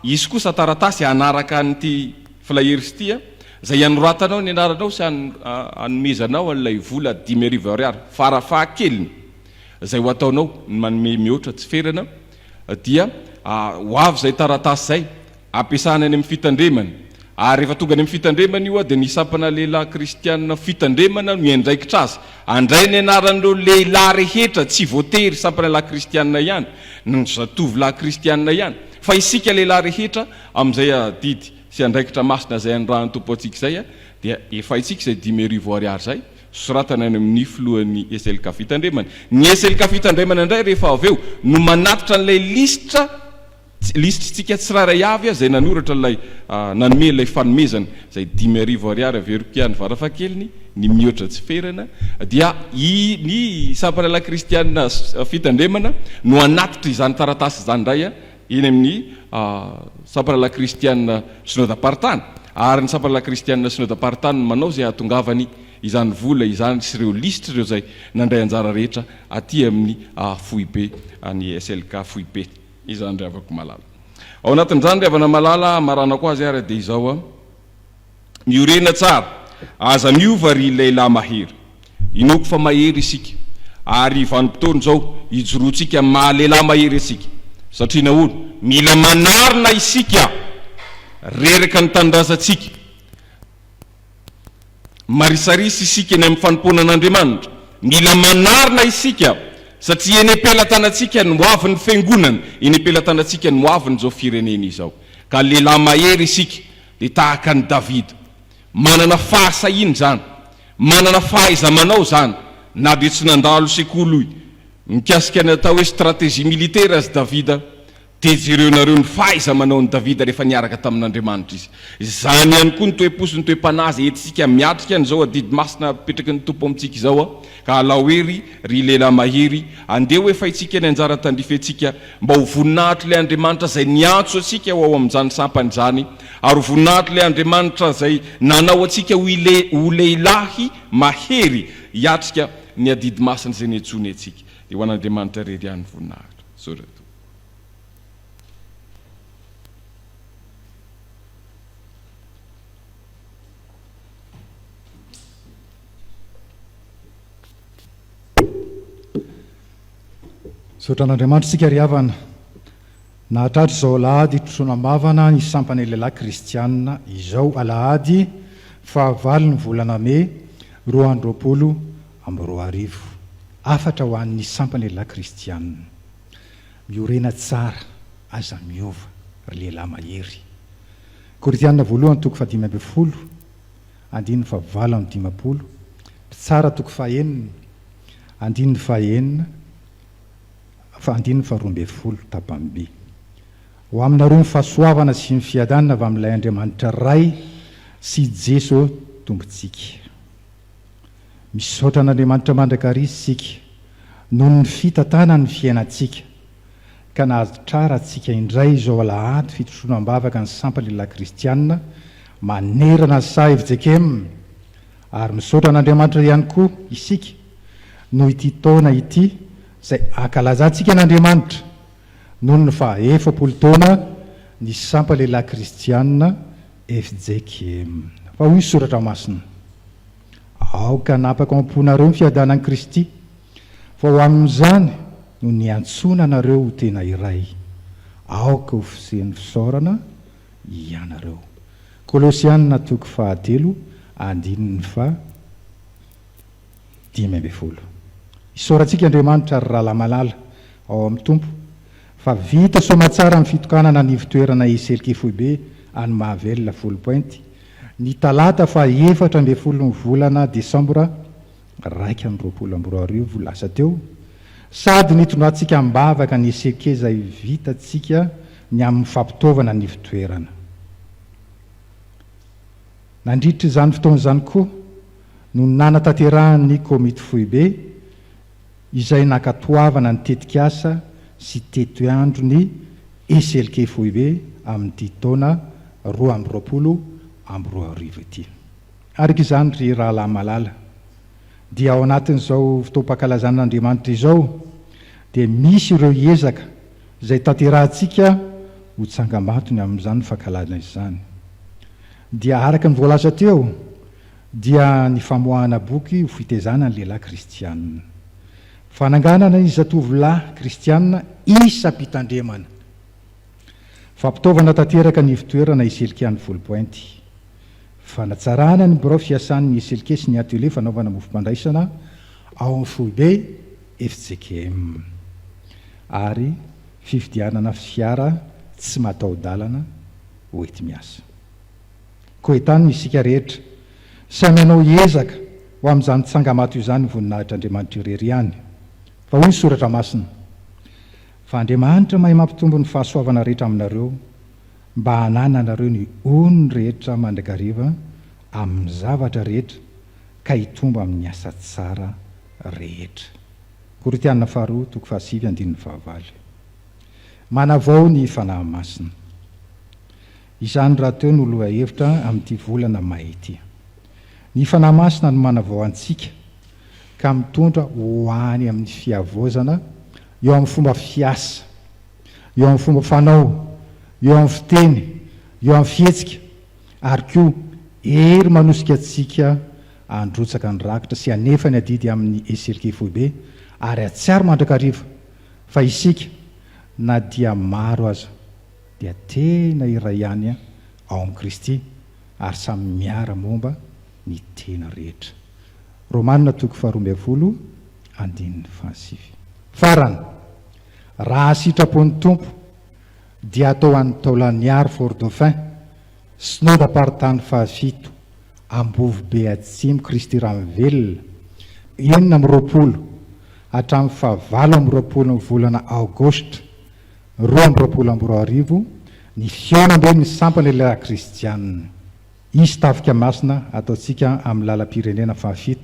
izy kosa taratasy anaraka an'ity flyers ity zay anoratanao ny anaranao sy anomezanao an'ilay vola 5,000 ariary farafahakeliny zay ho ataonao ny manome mihoatra tsy ferana dia ho avy zay taratasy zay ampiasana any amin'ny fitandremana ary rehefa tonga any amin'ny fitandremana io dia ny sampana lehilahy kristianina fitandremana no andraikitra azy andray ny anaran'ireo lehilahy rehetra tsy voatery sampana lehilahy kristianina ihany ny zatovolahy kristianina ihany fa isika lehilahy rehetra amin'izay didy sy andraikitra masina zay anyrahany tompo atsika zay dia efa itsika zay 5,000 ariary zay soratana any amin'ny filohan'ny SLK fitandremana ny SLK fitandremana indray rehefa avy eo no manatitra n'ilay lisitra tsika tsiraray avy zay nanoratra n'ilay nanome ilay fanomezana zay 5,000 ariary averokiany farafahakeliny ny mihoatra tsy ferana dia ny sampanalahy kristianina fitandremana no anatitra izany taratasy zany indray eny amin'ny sampanalahy kristianina synodam-paritany ary ny sampanalahy kristianina synodam-paritany manao zay ahatongavany izany vola izany sy ireo lisitra ireo zay nandray anjara rehetra aty amin'ny foibe any SLK foibe izany ry avako malala ao anatin'izany ry avana malala maranako azy ary dia izao miorena tsara aza miova ry lehilahy mahery inoko fa mahery isika ary vanim-potoana zao hijoroantsika mahalehilahy mahery isika satria nahoana mila manarina isika reraka ny tanindrazantsika marisarisa isika ny amin'ny fanompoana an'Andriamanitra mila manarina isika satria eny am-pelantanantsika no avy ny fiangonana eny am-pelantanantsika no avy ny zao firenena izao ka lehilahy mahery isika dia tahaka ny Davida manana fahasahiana zany manana fahaiza-manao zany na dia tsy nandalo sekolo mikasika ny atao hoe stratégie militaire azy Davida dia jereonareo ny fahaiza-manao ny Davida rehefa niaraka tamin'Andriamanitra izy zany ihany koa ny toe-posy ny toe-panazy etisika miatrika n'izao adidy masina petraky ny tompo amintsika izao ka alahoery ry lehilahy mahery andeha hoe faitsika ny anjara tandrifetsika mba ho voninahitra ilay Andriamanitra zay niantso atsika ho ao amin'izany sampany zany ary ho voninahitra ilay Andriamanitra zay nanao atsika ho lehilahy mahery hiatrika ny adidy masina zay niantsony atsika dia ho an'Andriamanitra rery ihany voninahitra sora Sotran'Andriamanitra isika ry havana nahatratra izao alahady trosonam-bavana ny sampany lehilahy kristianina izao alahady fahavalo ny volana May 2020 afatra ho an'ny sampany lehilahy kristianina miorena tsara aza miova ry lehilahy mahery Korintianina voalohany toko 5:20 andininy 7:20 tsara toko 5 andininy 5 andininy 12 tapamby ho aminareo ny fahasoavana sy ny fiadanana avy amin'ilay Andriamanitra ray sy Jesosy tompontsika misaotra an'Andriamanitra mandrakarizy isika noho ny fitatana ny fiainantsika ka nahazo tsara antsika indray izao alahady fitrosoana-bavaka ny sampany lehilahy kristianina manerana ny saha FJKM ary misaotra an'Andriamanitra ihany koa isika noho ity taona ity izay ankalazantsika an'Andriamanitra noho ny 40 taona ny sampany lehilahy kristianina FJKM fa hoy soratra masina aoka napaka amponareo ny fiadanan'i Kristy fa ho amin'izany no ny antsoina anareo ho tena iray aoka ho fisehan'ny fisaorana ianareo Kolosianina toko 3 andininy 5 isaorantsika Andriamanitra ary rahala malala ao amin'ny tompo fa vita somatsara amin'ny fitokanana ny fitoerana SLK.Manavao any Mahavelona 10 pointy ny talata 14 ny volana Desambra 2020 lasa teo sady nitondratsika mbavaka ny SLK izay vitatsika ny amin'ny fampitaovana ny fitoerana nandritra izany fotoana izany koa no nanatanterahany komity foibe izay nakatoavana ny tetikasa sy tetoandro ny SLK.Manavao amin'ny taona 2020 ity araka izany ry rahalahy malala dia ao anatin'izao fotoam-pankalazan'Andriamanitra izao dia misy ireo ezaka izay tanterahantsika ho tsangambatony amin'izany fankalazana izany dia araka ny voalaza teo dia ny famoahana boky ho fitezana ny lehilahy kristianina fananganana ny zatovolahy kristianina isa-pitandremana fampitaovana tanteraka ny fitoerana SLK any 10 pointy fanatsarana ny birao fiasan'ny SLK sy ny atelier fanaovana mofom-pandraisana ao amin'ny foibe FJKM ary fifidianana fiara tsy mataho-dalana hoety miasa koa etany isika rehetra samy anao ezaka ho amin'izany tsangamato izany voninahitr'Andriamanitra irery ihany fa hoy ny soratra masina fa Andriamanitra mahay mampitombo ny fahasoavana rehetra aminareo mba hanananareo ny onony rehetra mandrakariva amin'ny zavatra rehetra ka hitombo amin'ny asa tsara rehetra Korintianina 2:7 manavao ny Fanahy Masina izany raha teo no loha hevitra amin'ity volana May ity ny Fanahy Masina no manavao antsika ka mitondra ho any amin'ny fiavozana eo amin'ny fomba fiasa eo amin'ny fomba fanao eo amin'ny fiteny eo amin'ny fihetsika ary koa ery manosika antsika androtsaka ny rakitra sy anefa ny adidy amin'ny SLK.Manavao ary atsiary mandrakariva fa isika na dia maro aza dia tena iray ihany ao amin'ny Kristy ary samy miara momba ny tena rehetra Romanina toko 12 andininy 7 farany raha sitrapon'ny tompo dia atao an'ny taolaniary Fort-Dauphin synodam-paritany 7 ambovy be atsimo Kristy Ramivelona 20 hatramin'ny 7 ny volana Aogositra 2020 ny fionambe ny sampany lehilahy kristianina izy tafika masina ataontsika amin'ny lalam-pirenena 7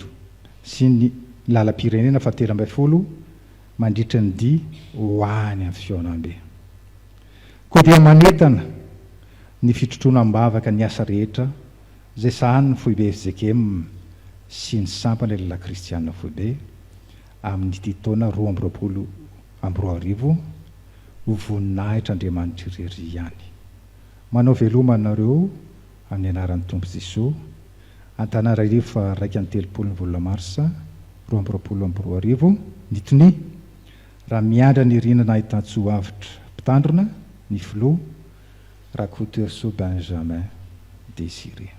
sy ny lalam-pirenena 13 mandritra ny di ho any amin'ny fionambe koa dia manetana ny fitrotroana-mbavaka ny asa rehetra izay sahany ny foibe FJKM sy ny sampany lehilahy kristianina foibe amin'ny taona 2020 ho voninahitra Andriamanitra irery ihany manao velomanareo amin'ny anaran'ny Tompo Jesosy antanara rehefa 1:30 volana Marsa 2020 nitony raha miandra ny rinana hitan-tsoavitra mpitandrina ny filoha Rakoteurso Benjamin Désiré.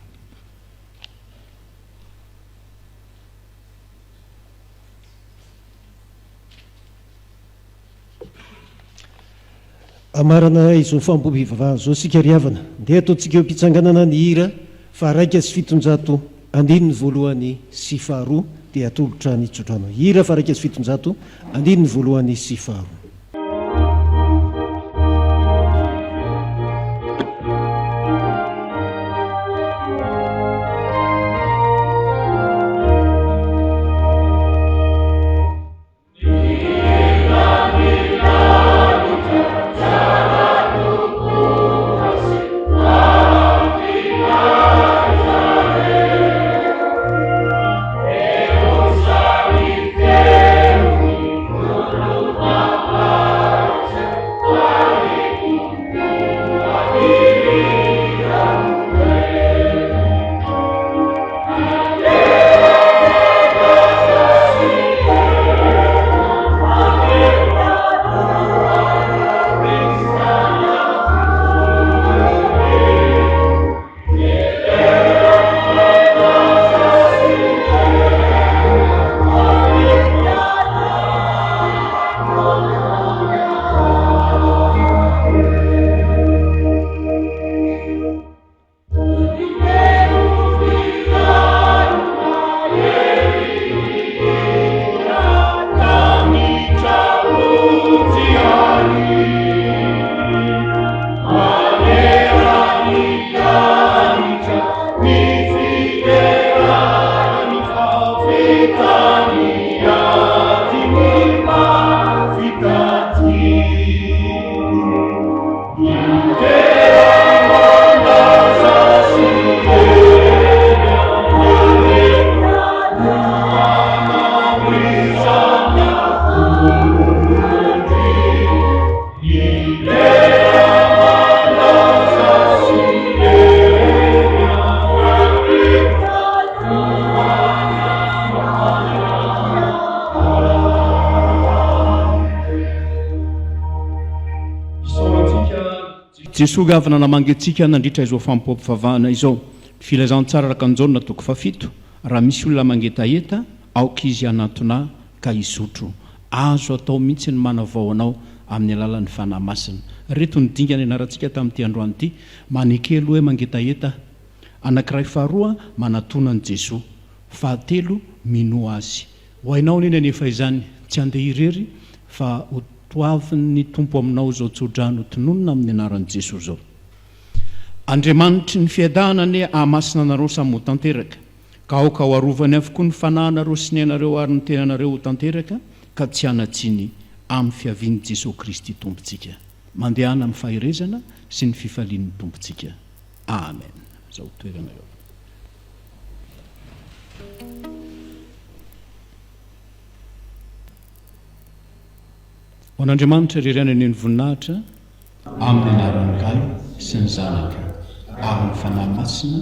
amarana izao fampom-pivavahana zao sika riavana ndeha ataontsika eo mpitsanganana ny hira fa raika sy fitonjato andininy voalohany sy faharoa dia atolotra ny tsodrano hira fa raika sy fitonjato andininy voalohany sy faharoa. Jesoa gavana namangentsika nandritra izao fampom-pivavahana izao filazantsara rakanjona toko fafito raha misy olona mangetaheta aoka izy anatona ka izotro azo atao mihitsy ny manavao anao amin'ny alalan'ny fanahy masina reto ny dingana ianarantsika tamin'ity androany ity manekelo hoe mangetaheta anankiray faharoa manatona ny Jesoa fahatelo mino azy ho hainao neny anefa izany tsy andeha irery fa toavin'ny tompo aminao zao tsodrano tononona amin'ny anaran'i Jesoa zao. Andriamanitry ny fiadanany ahamasina anareo samy ho tanteraka ka aoka ho arovany avokoa ny fanahinareo sy ny anareo ary ny tenanareo ho tanteraka ka tsy anatsiny amin'ny fiavian'i Jesosy Kristy tompontsika mandehana amin'ny faherezana sy ny fifalian'ny tompontsika. Amen. Zao toerana eo. Ho an'Andriamanitra rerana ny voninahitra amin'ny anaran'ny Ray sy ny Zanaka amin'ny fanahy masina